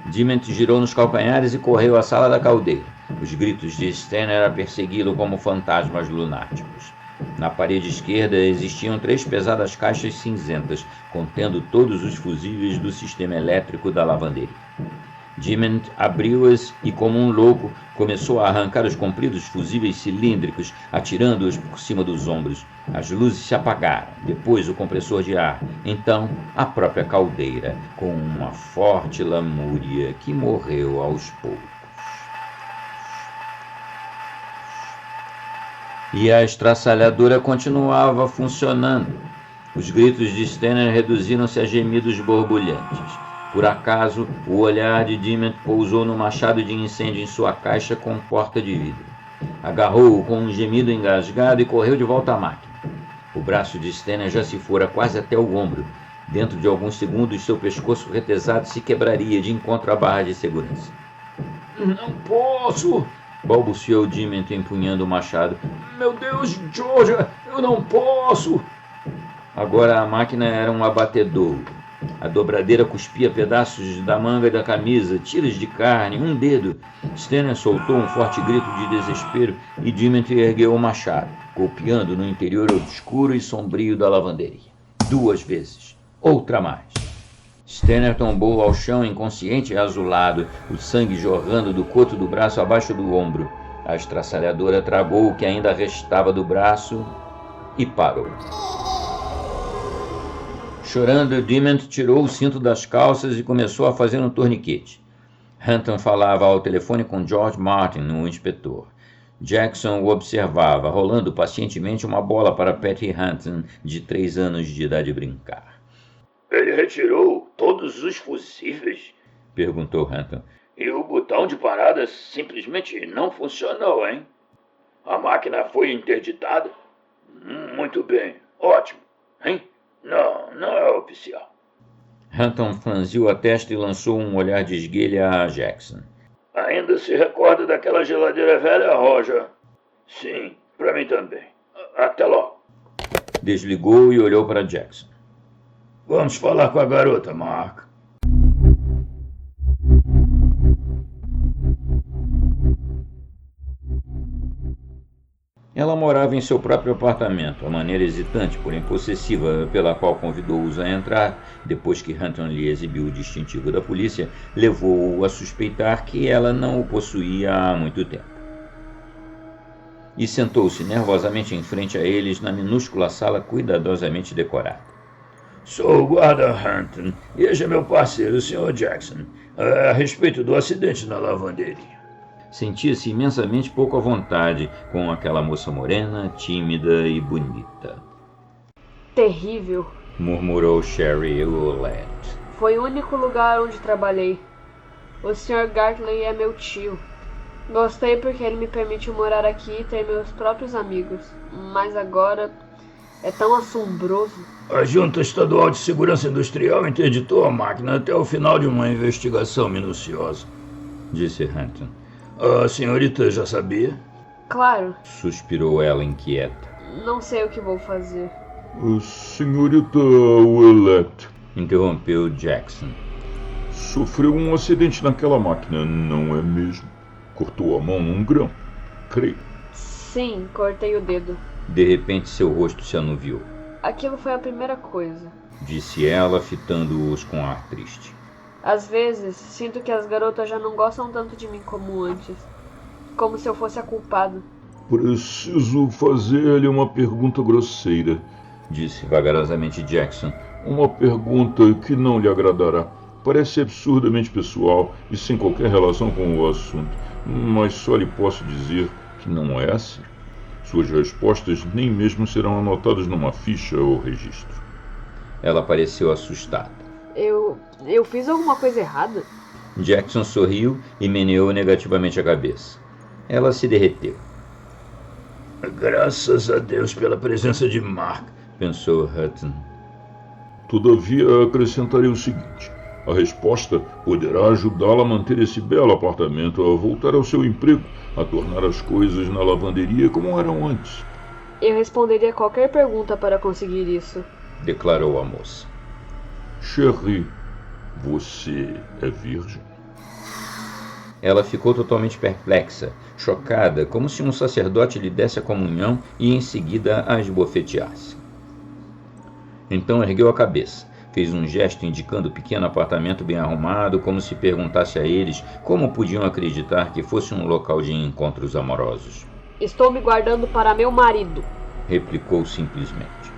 Dement girou nos calcanhares e correu à sala da caldeira. Os gritos de Stenner a persegui-lo como fantasmas lunáticos. Na parede esquerda existiam 3 pesadas caixas cinzentas, contendo todos os fusíveis do sistema elétrico da lavanderia. Dement abriu-as e, como um louco, começou a arrancar os compridos fusíveis cilíndricos, atirando-os por cima dos ombros. As luzes se apagaram, depois o compressor de ar, então a própria caldeira, com uma forte lamúria que morreu aos poucos. E a estraçalhadora continuava funcionando. Os gritos de Stenner reduziram-se a gemidos borbulhantes. Por acaso, o olhar de Dement pousou no machado de incêndio em sua caixa com porta de vidro. Agarrou-o com um gemido engasgado e correu de volta à máquina. O braço de Stenner já se fora quase até o ombro. Dentro de alguns segundos, seu pescoço retesado se quebraria de encontro à barra de segurança. Não posso! Balbuciou Dement empunhando o machado. Meu Deus, Georgia, eu não posso! Agora a máquina era um abatedouro. A dobradeira cuspia pedaços da manga da camisa, tiras de carne, um dedo. Stenner soltou um forte grito de desespero e Dement ergueu o machado, golpeando no interior obscuro e sombrio da lavanderia. 2 vezes. Outra mais. Stenner tombou ao chão inconsciente e azulado, o sangue jorrando do coto do braço abaixo do ombro. A estraçalhadora tragou o que ainda restava do braço e parou. Chorando, Dement tirou o cinto das calças e começou a fazer um torniquete. Hampton falava ao telefone com George Martin, o inspetor. Jackson o observava, rolando pacientemente uma bola para Patty Hampton, de 3 anos de idade, brincar. Ele retirou todos os fusíveis? Perguntou Hampton. E o botão de parada simplesmente não funcionou, hein? A máquina foi interditada? Muito bem, ótimo, hein? Não é oficial. Hampton franziu a testa e lançou um olhar de esguelha a Jackson. Ainda se recorda daquela geladeira velha, Roger? Sim, para mim também. Até logo. Desligou e olhou para Jackson. Vamos falar com a garota, Mark. Ela morava em seu próprio apartamento, a maneira hesitante, porém possessiva, pela qual convidou-os a entrar, depois que Hampton lhe exibiu o distintivo da polícia, levou-o a suspeitar que ela não o possuía há muito tempo. E sentou-se nervosamente em frente a eles na minúscula sala cuidadosamente decorada. Sou o guarda Hampton, e este é meu parceiro, o Sr. Jackson, a respeito do acidente na lavanderia. Sentia-se imensamente pouco à vontade com aquela moça morena, tímida e bonita. Terrível, murmurou Sherry Ouellette. Foi o único lugar onde trabalhei. O Sr. Gartley é meu tio. Gostei porque ele me permitiu morar aqui e ter meus próprios amigos. Mas agora é tão assombroso. A Junta Estadual de Segurança Industrial interditou a máquina até o final de uma investigação minuciosa, disse Hampton. A senhorita já sabia? Claro. Suspirou ela inquieta. Não sei o que vou fazer. Senhorita Ouellette, interrompeu Jackson. Sofreu um acidente naquela máquina, não é mesmo? Cortou a mão num grão, creio. Sim, cortei o dedo. De repente seu rosto se anuviou. Aquilo foi a primeira coisa, disse ela, fitando-os com ar triste. Às vezes, sinto que as garotas já não gostam tanto de mim como antes. Como se eu fosse a culpada. Preciso fazer-lhe uma pergunta grosseira, disse vagarosamente Jackson. Uma pergunta que não lhe agradará. parece absurdamente pessoal e sem qualquer relação com o assunto, mas só lhe posso dizer que não é assim. Suas respostas nem mesmo serão anotadas numa ficha ou registro. Ela pareceu assustada. Eu fiz alguma coisa errada? Jackson sorriu e meneou negativamente a cabeça. Ela se derreteu. Graças a Deus pela presença de Mark, pensou Hutton. Todavia, acrescentarei o seguinte: a resposta poderá ajudá-la a manter esse belo apartamento, a voltar ao seu emprego, a tornar as coisas na lavanderia como eram antes. Eu responderia qualquer pergunta para conseguir isso, declarou a moça. Cherie, você é virgem? Ela ficou totalmente perplexa, chocada, como se um sacerdote lhe desse a comunhão e em seguida a esbofeteasse. Então ergueu a cabeça, fez um gesto indicando o pequeno apartamento bem arrumado, como se perguntasse a eles como podiam acreditar que fosse um local de encontros amorosos. Estou me guardando para meu marido, replicou simplesmente.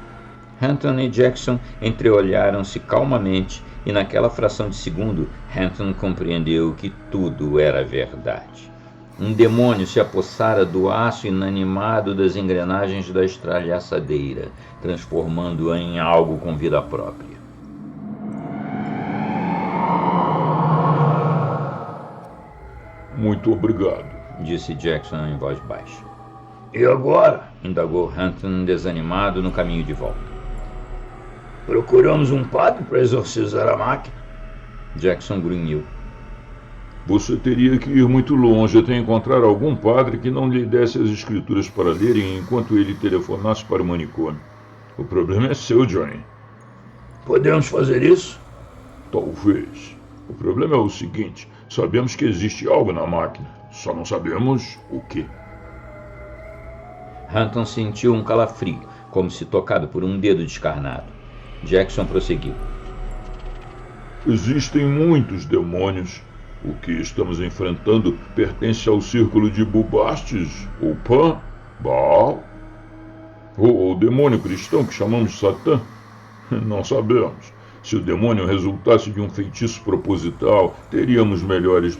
Hampton e Jackson entreolharam-se calmamente e naquela fração de segundo, Hampton compreendeu que tudo era verdade. Um demônio se apossara do aço inanimado das engrenagens da estralhaçadeira, transformando-a em algo com vida própria. Muito obrigado, disse Jackson em voz baixa. E agora? Indagou Hampton desanimado no caminho de volta. Procuramos um padre para exorcizar a máquina? Jackson grunhiu. Você teria que ir muito longe até encontrar algum padre que não lhe desse as escrituras para lerem enquanto ele telefonasse para o manicômio. O problema é seu, Johnny. Podemos fazer isso? Talvez. O problema é o seguinte: sabemos que existe algo na máquina, só não sabemos o que. Hampton sentiu um calafrio, como se tocado por um dedo descarnado. Jackson prosseguiu. Existem muitos demônios. O que estamos enfrentando pertence ao círculo de Bubastes, ou Pan, Baal, ou o demônio cristão que chamamos de Satã. Não sabemos. Se o demônio resultasse de um feitiço proposital, teríamos melhores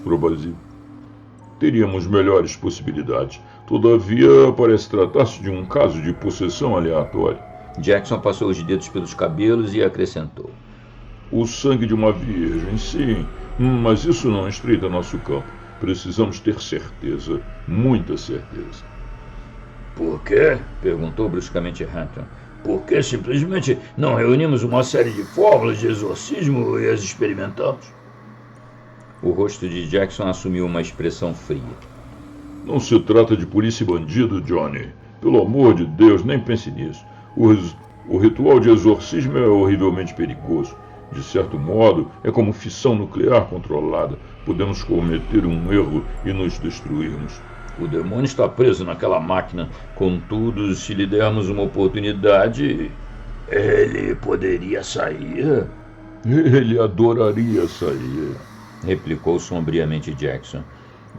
possibilidades. Todavia, parece tratar-se de um caso de possessão aleatória. Jackson passou os dedos pelos cabelos e acrescentou. O sangue de uma virgem, sim, mas isso não estreita nosso campo. Precisamos ter certeza, muita certeza. Por quê? Perguntou bruscamente Hampton. Por que simplesmente não reunimos uma série de fórmulas de exorcismo e as experimentamos? O rosto de Jackson assumiu uma expressão fria. Não se trata de polícia e bandido, Johnny. Pelo amor de Deus, nem pense nisso. O ritual de exorcismo é horrivelmente perigoso. De certo modo, é como fissão nuclear controlada. Podemos cometer um erro e nos destruirmos. O demônio está preso naquela máquina. Contudo, se lhe dermos uma oportunidade, ele poderia sair. Ele adoraria sair, replicou sombriamente Jackson.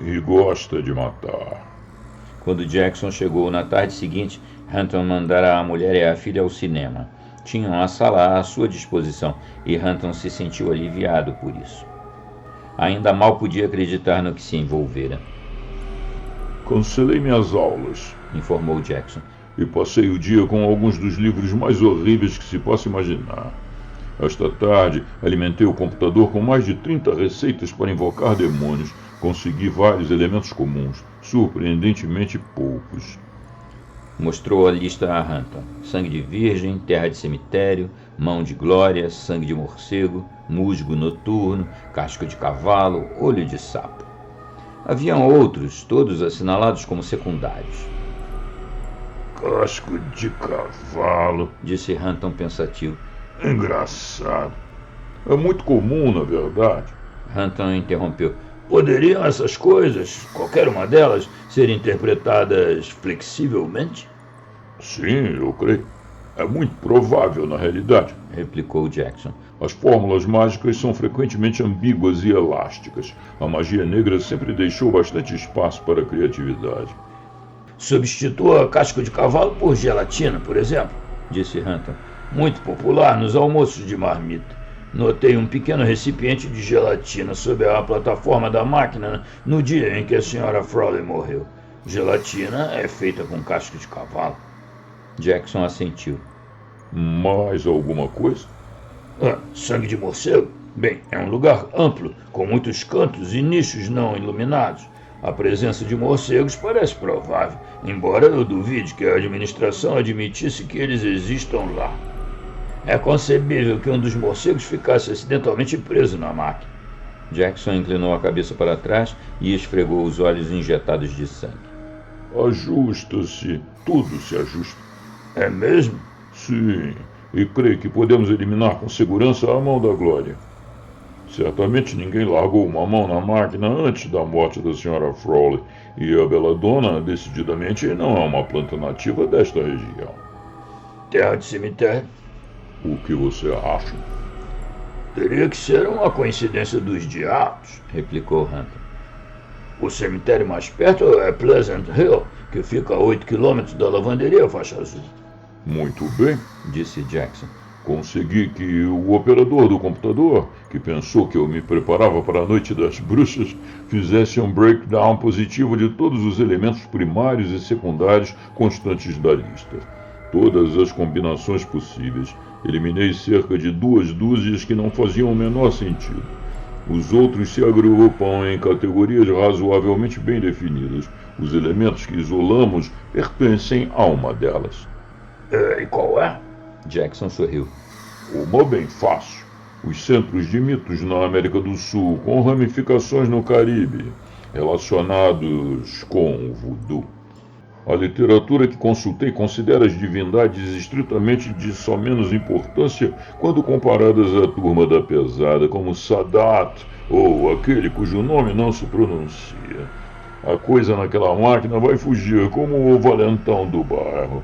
E gosta de matar. Quando Jackson chegou na tarde seguinte, Hampton mandara a mulher e a filha ao cinema. Tinham a sala à sua disposição e Hampton se sentiu aliviado por isso. Ainda mal podia acreditar no que se envolvera. Cancelei minhas aulas, informou Jackson, e passei o dia com alguns dos livros mais horríveis que se possa imaginar. Esta tarde, alimentei o computador com mais de 30 receitas para invocar demônios. Consegui vários elementos comuns, surpreendentemente poucos. Mostrou a lista a Hampton. Sangue de virgem, terra de cemitério, mão de glória, sangue de morcego, musgo noturno, casco de cavalo, olho de sapo. Haviam outros, todos assinalados como secundários. Casco de cavalo, disse Hampton pensativo. Engraçado. É muito comum, na verdade. Hampton interrompeu. Poderiam essas coisas, qualquer uma delas, ser interpretadas flexivelmente? Sim, eu creio. É muito provável, na realidade, replicou Jackson. As fórmulas mágicas são frequentemente ambíguas e elásticas. A magia negra sempre deixou bastante espaço para a criatividade. Substitua casco de cavalo por gelatina, por exemplo, disse Hampton. Muito popular nos almoços de marmita. Notei um pequeno recipiente de gelatina sob a plataforma da máquina no dia em que a Sra. Frawley morreu. Gelatina é feita com casca de cavalo. Jackson assentiu. Mais alguma coisa? Sangue de morcego? Bem, é um lugar amplo, com muitos cantos e nichos não iluminados. A presença de morcegos parece provável, embora eu duvide que a administração admitisse que eles existam lá. É concebível que um dos morcegos ficasse acidentalmente preso na máquina. Jackson inclinou a cabeça para trás e esfregou os olhos injetados de sangue. Ajusta-se. Tudo se ajusta. É mesmo? Sim, e creio que podemos eliminar com segurança a mão da Glória. Certamente ninguém largou uma mão na máquina antes da morte da Sra. Frawley, e a Belladonna, decididamente, não é uma planta nativa desta região. Terra de cemitério? O que você acha? Teria que ser uma coincidência dos diabos, replicou Hunter. O cemitério mais perto é Pleasant Hill, que fica a 8 quilômetros da lavanderia Faixa Azul. Muito bem, disse Jackson. Consegui que o operador do computador, que pensou que eu me preparava para a Noite das Bruxas, fizesse um breakdown positivo de todos os elementos primários e secundários constantes da lista. Todas as combinações possíveis. Eliminei cerca de 2 dúzias que não faziam o menor sentido. Os outros se agrupam em categorias razoavelmente bem definidas. Os elementos que isolamos pertencem a uma delas. E qual é? Jackson sorriu. Uma bem fácil. Os centros de mitos na América do Sul, com ramificações no Caribe, relacionados com o voodoo. A literatura que consultei considera as divindades estritamente de só menos importância quando comparadas à turma da pesada, como Sadat ou aquele cujo nome não se pronuncia. A coisa naquela máquina vai fugir como o valentão do bairro.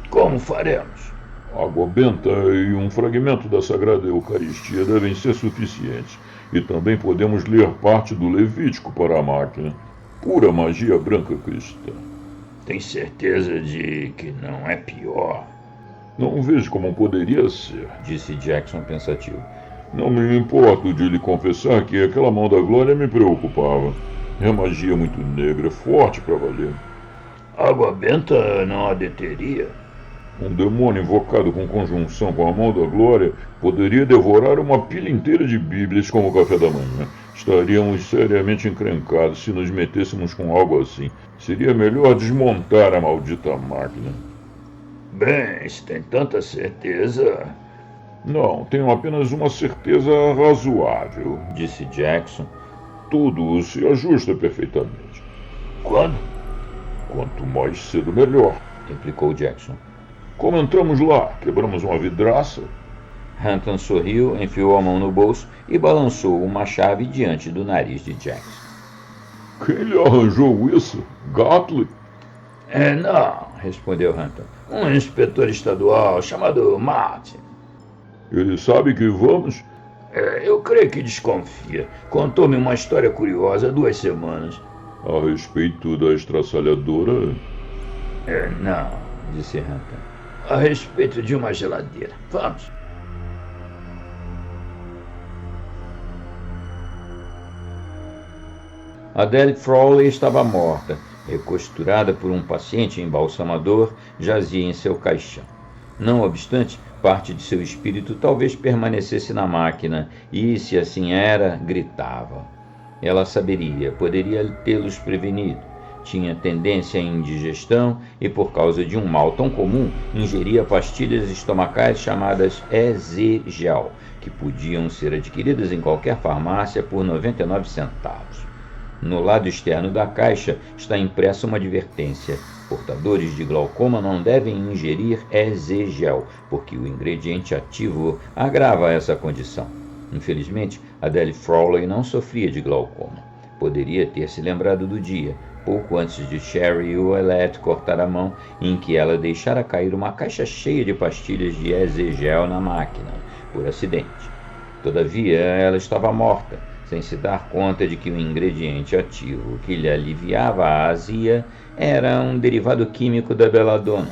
Como faremos? Água benta e um fragmento da Sagrada Eucaristia devem ser suficientes. E também podemos ler parte do Levítico para a máquina. Pura magia branca cristã. Tem certeza de que não é pior? Não vejo como poderia ser, disse Jackson pensativo. Não me importo de lhe confessar que aquela mão da Glória me preocupava. É magia muito negra, forte para valer. Água benta não a deteria? Um demônio invocado com conjunção com a mão da Glória poderia devorar uma pilha inteira de bíblias como café da manhã. Estaríamos seriamente encrencados se nos metêssemos com algo assim. Seria melhor desmontar a maldita máquina. Bem, se tem tanta certeza... Não, tenho apenas uma certeza razoável, disse Jackson. Tudo se ajusta perfeitamente. Quando? Quanto mais cedo, melhor, replicou Jackson. Como entramos lá? Quebramos uma vidraça? Hunter sorriu, enfiou a mão no bolso e balançou uma chave diante do nariz de Jackson. Quem lhe arranjou isso? Gatley? Não, respondeu Hunter. Um inspetor estadual chamado Martin. Ele sabe que vamos? Eu creio que desconfia. Contou-me uma história curiosa há 2 semanas. A respeito da estraçalhadora? Não, disse Hunter. A respeito de uma geladeira. Vamos. Adele Frawley estava morta, recosturada por um paciente embalsamador, jazia em seu caixão. Não obstante, parte de seu espírito talvez permanecesse na máquina e, se assim era, gritava. Ela saberia, poderia tê-los prevenido. Tinha tendência à indigestão e, por causa de um mal tão comum, ingeria pastilhas estomacais chamadas EZ-Gel, que podiam ser adquiridas em qualquer farmácia por 99 centavos. No lado externo da caixa está impressa uma advertência. Portadores de glaucoma não devem ingerir EZ-Gel, porque o ingrediente ativo agrava essa condição. Infelizmente, Adele Frawley não sofria de glaucoma. Poderia ter se lembrado do dia, pouco antes de Sherry Ouellette cortar a mão, em que ela deixara cair uma caixa cheia de pastilhas de EZ-Gel na máquina, por acidente. Todavia, ela estava morta, sem se dar conta de que o ingrediente ativo que lhe aliviava a azia era um derivado químico da Belladonna,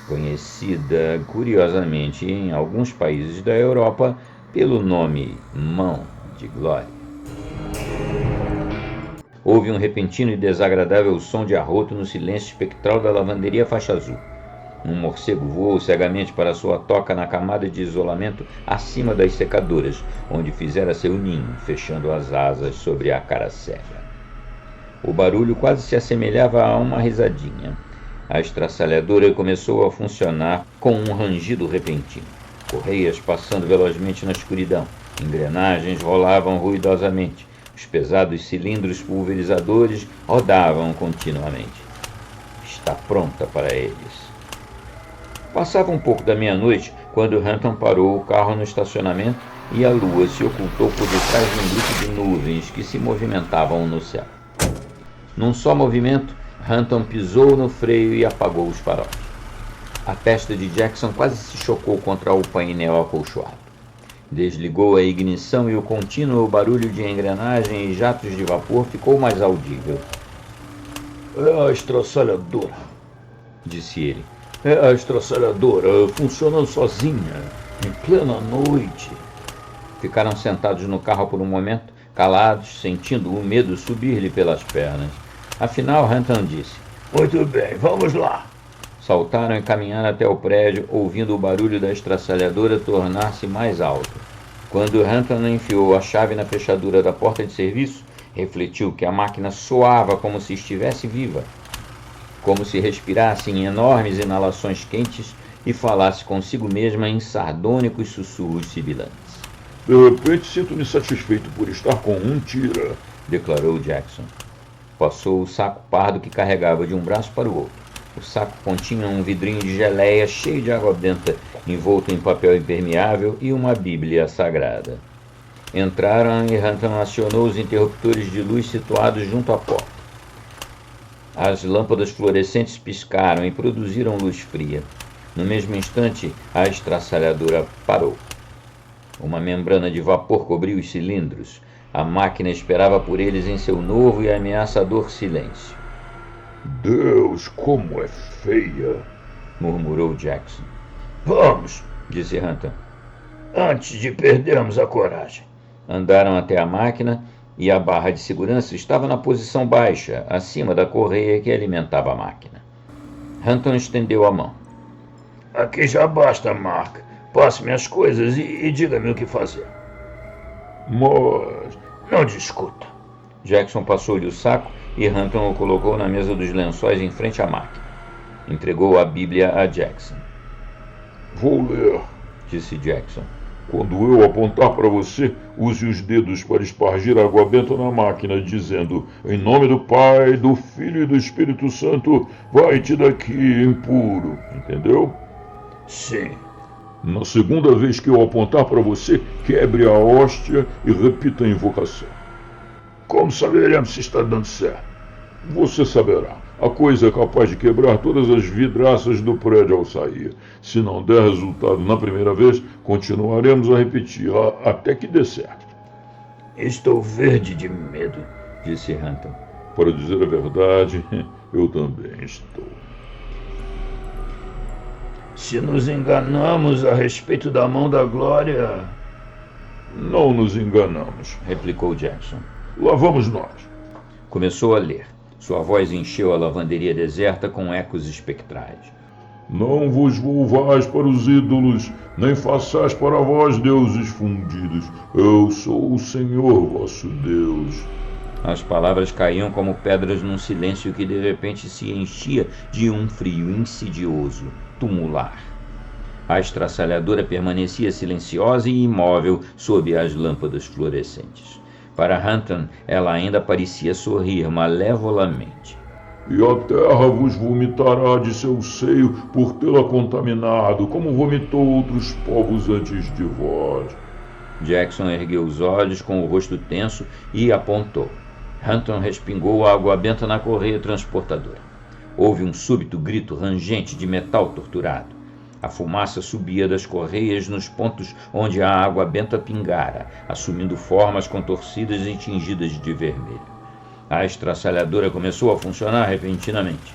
conhecida curiosamente em alguns países da Europa pelo nome Mão de Glória. Houve um repentino e desagradável som de arroto no silêncio espectral da lavanderia faixa azul. Um morcego voou cegamente para sua toca na camada de isolamento acima das secadoras, onde fizera seu ninho, fechando as asas sobre a cara cega. O barulho quase se assemelhava a uma risadinha. A estraçalhadora começou a funcionar com um rangido repentino. Correias passando velozmente na escuridão. Engrenagens rolavam ruidosamente. Os pesados cilindros pulverizadores rodavam continuamente. Está pronta para eles. Passava um pouco da meia-noite quando Hampton parou o carro no estacionamento e a lua se ocultou por detrás de um grupo de nuvens que se movimentavam no céu. Num só movimento, Hampton pisou no freio e apagou os faróis. A testa de Jackson quase se chocou contra o painel acolchoado. Desligou a ignição e o contínuo barulho de engrenagem e jatos de vapor ficou mais audível. É a estraçalhadora, disse ele. É a estraçalhadora funcionando sozinha, em plena noite. Ficaram sentados no carro por um momento, calados, sentindo o medo subir-lhe pelas pernas. Afinal, Hampton disse: Muito bem, vamos lá. Saltaram e caminharam até o prédio, ouvindo o barulho da estraçalhadora tornar-se mais alto. Quando Hampton enfiou a chave na fechadura da porta de serviço, refletiu que a máquina soava como se estivesse viva, como se respirasse em enormes inalações quentes e falasse consigo mesma em sardônicos sussurros sibilantes. De repente sinto-me satisfeito por estar com um tira, declarou Jackson. Passou o saco pardo que carregava de um braço para o outro. O saco continha um vidrinho de geleia cheio de água benta, envolto em papel impermeável e uma bíblia sagrada. Entraram e Hampton acionou os interruptores de luz situados junto à porta. As lâmpadas fluorescentes piscaram e produziram luz fria. No mesmo instante, a estraçalhadora parou. Uma membrana de vapor cobriu os cilindros. A máquina esperava por eles em seu novo e ameaçador silêncio. Deus, como é feia, murmurou Jackson. Vamos, disse Hampton. Antes de perdermos a coragem. Andaram até a máquina e a barra de segurança estava na posição baixa, acima da correia que alimentava a máquina. Hampton estendeu a mão. Aqui já basta, Mark. Passe-me as coisas e diga-me o que fazer. Mas... Não discuta. Jackson passou-lhe o saco e Hampton o colocou na mesa dos lençóis em frente à máquina. Entregou a Bíblia a Jackson. Vou ler, disse Jackson. Quando eu apontar para você, use os dedos para espargir água benta na máquina, dizendo: em nome do Pai, do Filho e do Espírito Santo, vai-te daqui impuro. Entendeu? Sim. Na segunda vez que eu apontar para você, quebre a hóstia e repita a invocação. Como saberemos se está dando certo? Você saberá. A coisa é capaz de quebrar todas as vidraças do prédio ao sair. Se não der resultado na primeira vez, continuaremos a repetir até que dê certo. Estou verde de medo, disse Hampton. Para dizer a verdade, eu também estou. Se nos enganamos a respeito da mão da glória... Não nos enganamos, replicou Jackson. Lá vamos nós. Começou a ler. Sua voz encheu a lavanderia deserta com ecos espectrais. Não vos volvais para os ídolos, nem façais para vós deuses fundidos. Eu sou o Senhor vosso Deus. As palavras caíam como pedras num silêncio que de repente se enchia de um frio insidioso, tumular. A estraçalhadora permanecia silenciosa e imóvel sob as lâmpadas fluorescentes. Para Hampton, ela ainda parecia sorrir malevolamente. E a terra vos vomitará de seu seio por tê-la contaminado, como vomitou outros povos antes de vós. Jackson ergueu os olhos com o rosto tenso e apontou. Hampton respingou a água benta na correia transportadora. Houve um súbito grito rangente de metal torturado. A fumaça subia das correias nos pontos onde a água benta pingara, assumindo formas contorcidas e tingidas de vermelho. A estraçalhadora começou a funcionar repentinamente.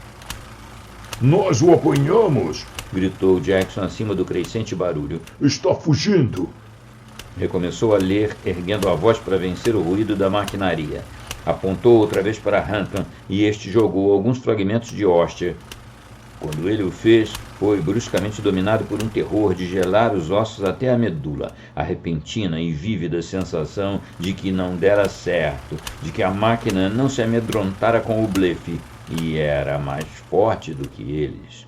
Nós o apanhamos! Gritou Jackson acima do crescente barulho. Está fugindo! Recomeçou a ler, erguendo a voz para vencer o ruído da maquinaria. Apontou outra vez para Hampton e este jogou alguns fragmentos de hóstia. Quando ele o fez, foi bruscamente dominado por um terror de gelar os ossos até a medula, a repentina e vívida sensação de que não dera certo, de que a máquina não se amedrontara com o blefe e era mais forte do que eles.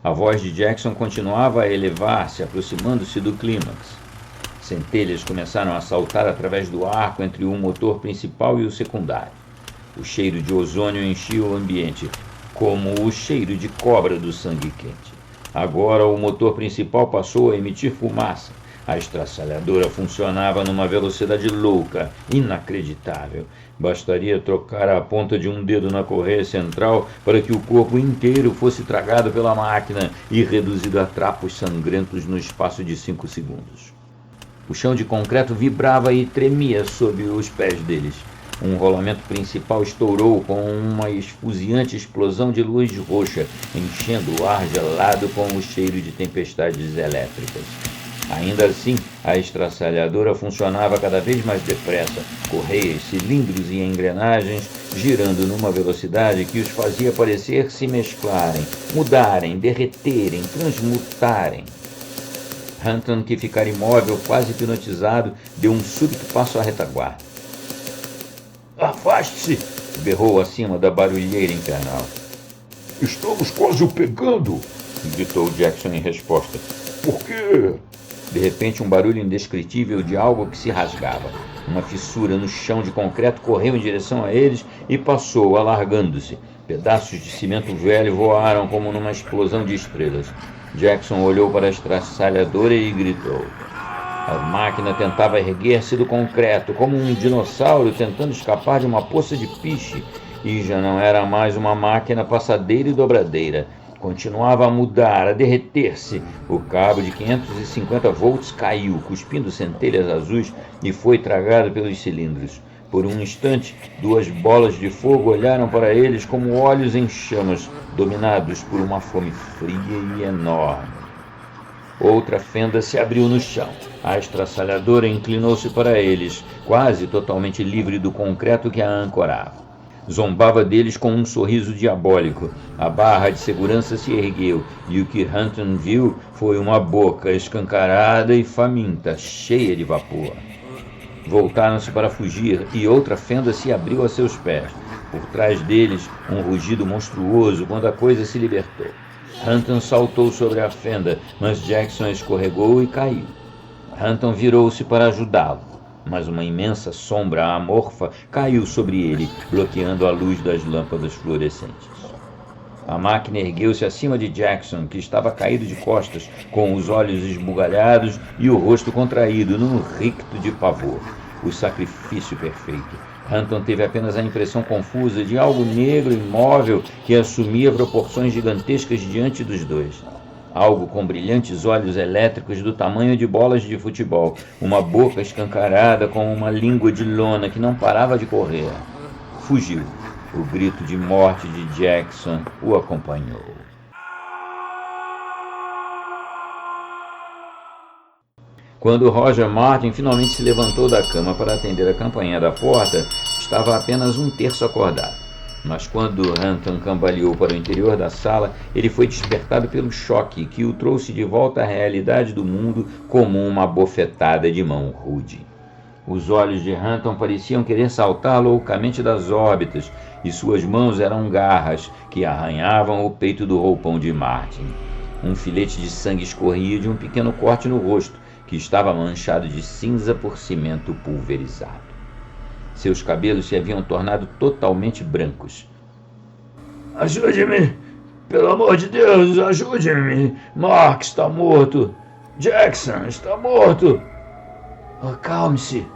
A voz de Jackson continuava a elevar-se, aproximando-se do clímax. Centelhas começaram a saltar através do arco entre o motor principal e o secundário. O cheiro de ozônio enchia o ambiente, como o cheiro de cobra do sangue quente. Agora o motor principal passou a emitir fumaça. A estraçalhadora funcionava numa velocidade louca, inacreditável. Bastaria trocar a ponta de um dedo na correia central para que o corpo inteiro fosse tragado pela máquina e reduzido a trapos sangrentos no espaço de 5 segundos. O chão de concreto vibrava e tremia sob os pés deles. Um rolamento principal estourou com uma esfuziante explosão de luz roxa, enchendo o ar gelado com o cheiro de tempestades elétricas. Ainda assim, a estraçalhadora funcionava cada vez mais depressa, correias, cilindros e engrenagens girando numa velocidade que os fazia parecer se mesclarem, mudarem, derreterem, transmutarem. Hampton, que ficara imóvel, quase hipnotizado, deu um súbito passo à retaguarda. Afaste-se! Berrou acima da barulheira infernal. Estamos quase o pegando! Gritou Jackson em resposta. Por quê? De repente, um barulho indescritível de algo que se rasgava. Uma fissura no chão de concreto correu em direção a eles e passou, alargando-se. Pedaços de cimento velho voaram como numa explosão de estrelas. Jackson olhou para a estraçalhadora e gritou. A máquina tentava erguer-se do concreto, como um dinossauro tentando escapar de uma poça de piche, e já não era mais uma máquina passadeira e dobradeira. Continuava a mudar, a derreter-se. O cabo de 550 volts caiu, cuspindo centelhas azuis, e foi tragado pelos cilindros. Por um instante, 2 bolas de fogo olharam para eles como olhos em chamas, dominados por uma fome fria e enorme. Outra fenda se abriu no chão. A estraçalhadora inclinou-se para eles, quase totalmente livre do concreto que a ancorava. Zombava deles com um sorriso diabólico. A barra de segurança se ergueu, e o que Hampton viu foi uma boca escancarada e faminta, cheia de vapor. Voltaram-se para fugir, e outra fenda se abriu a seus pés. Por trás deles, um rugido monstruoso quando a coisa se libertou. Hampton saltou sobre a fenda, mas Jackson escorregou e caiu. Hampton virou-se para ajudá-lo, mas uma imensa sombra amorfa caiu sobre ele, bloqueando a luz das lâmpadas fluorescentes. A máquina ergueu-se acima de Jackson, que estava caído de costas, com os olhos esbugalhados e o rosto contraído num ricto de pavor. O sacrifício perfeito. Hampton teve apenas a impressão confusa de algo negro imóvel que assumia proporções gigantescas diante dos dois. Algo com brilhantes olhos elétricos do tamanho de bolas de futebol, uma boca escancarada com uma língua de lona que não parava de correr. Fugiu. O grito de morte de Jackson o acompanhou. Quando Roger Martin finalmente se levantou da cama para atender a campainha da porta, estava apenas 1/3 acordado. Mas quando Hampton cambaleou para o interior da sala, ele foi despertado pelo choque que o trouxe de volta à realidade do mundo como uma bofetada de mão rude. Os olhos de Hampton pareciam querer saltar loucamente das órbitas, e suas mãos eram garras que arranhavam o peito do roupão de Martin. Um filete de sangue escorria de um pequeno corte no rosto, que estava manchado de cinza por cimento pulverizado. Seus cabelos se haviam tornado totalmente brancos. Ajude-me! Pelo amor de Deus, ajude-me! Mark está morto! Jackson está morto! Acalme-se,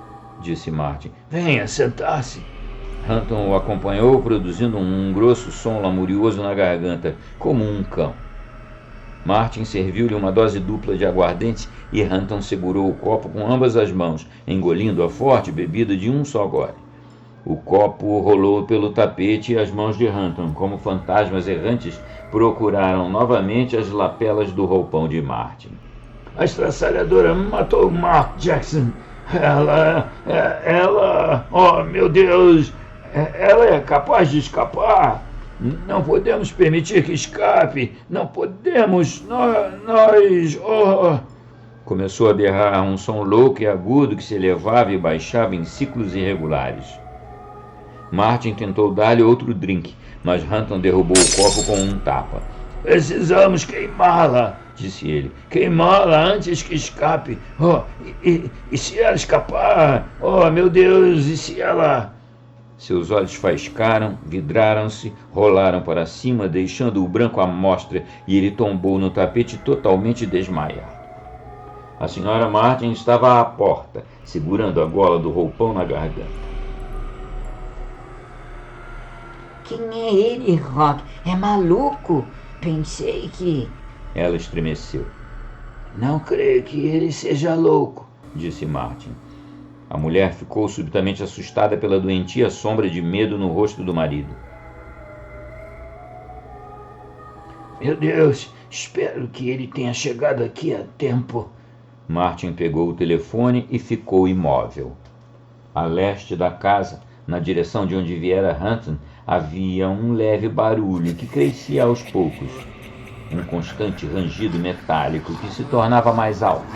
disse Martin. Venha sentar-se. Hampton o acompanhou, produzindo um grosso som lamurioso na garganta, como um cão. Martin serviu-lhe uma dose dupla de aguardente e Hampton segurou o copo com ambas as mãos, engolindo a forte bebida de um só gole. O copo rolou pelo tapete e as mãos de Hampton, como fantasmas errantes, procuraram novamente as lapelas do roupão de Martin. A estraçalhadora matou Mark Jackson. Oh meu Deus, ela é capaz de escapar. Não podemos permitir que escape. Não podemos, nós... Começou a berrar um som louco e agudo que se elevava e baixava em ciclos irregulares. Martin tentou dar-lhe outro drink, mas Hampton derrubou o copo com um tapa. Precisamos queimá-la, disse ele. Queimá-la antes que escape. E se ela escapar? Oh, meu Deus, e se ela... Seus olhos faiscaram, vidraram-se, rolaram para cima, deixando o branco à mostra, e ele tombou no tapete totalmente desmaiado. A senhora Martin estava à porta, segurando a gola do roupão na garganta. Quem é ele, Rock? É maluco? Pensei que... Ela estremeceu. Não creio que ele seja louco, disse Martin. A mulher ficou subitamente assustada pela doentia sombra de medo no rosto do marido. Meu Deus, espero que ele tenha chegado aqui a tempo. Martin pegou o telefone e ficou imóvel. A leste da casa, na direção de onde viera Hampton, havia um leve barulho que crescia aos poucos. Um constante rangido metálico que se tornava mais alto.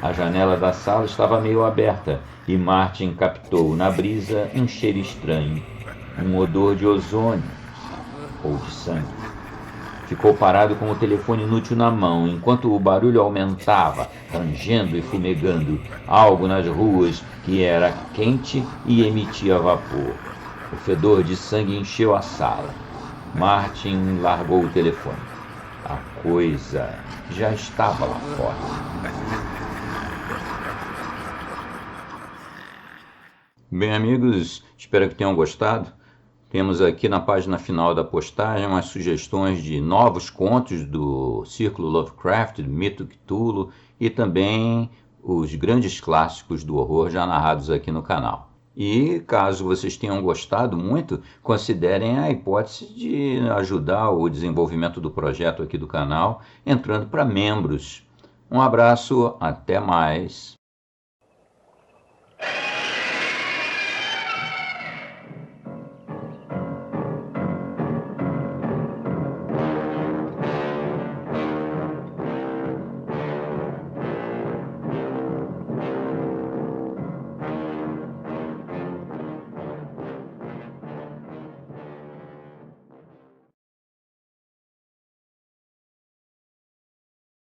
A janela da sala estava meio aberta e Martin captou na brisa um cheiro estranho, um odor de ozônio ou de sangue. Ficou parado com o telefone inútil na mão, enquanto o barulho aumentava, rangendo e fumegando, algo nas ruas que era quente e emitia vapor. O fedor de sangue encheu a sala. Martin largou o telefone. A coisa já estava lá fora. Bem, amigos, espero que tenham gostado. Temos aqui na página final da postagem umas sugestões de novos contos do Círculo Lovecraft, do Mito Cthulhu, e também os grandes clássicos do horror já narrados aqui no canal. E caso vocês tenham gostado muito, considerem a hipótese de ajudar o desenvolvimento do projeto aqui do canal, entrando para membros. Um abraço, até mais!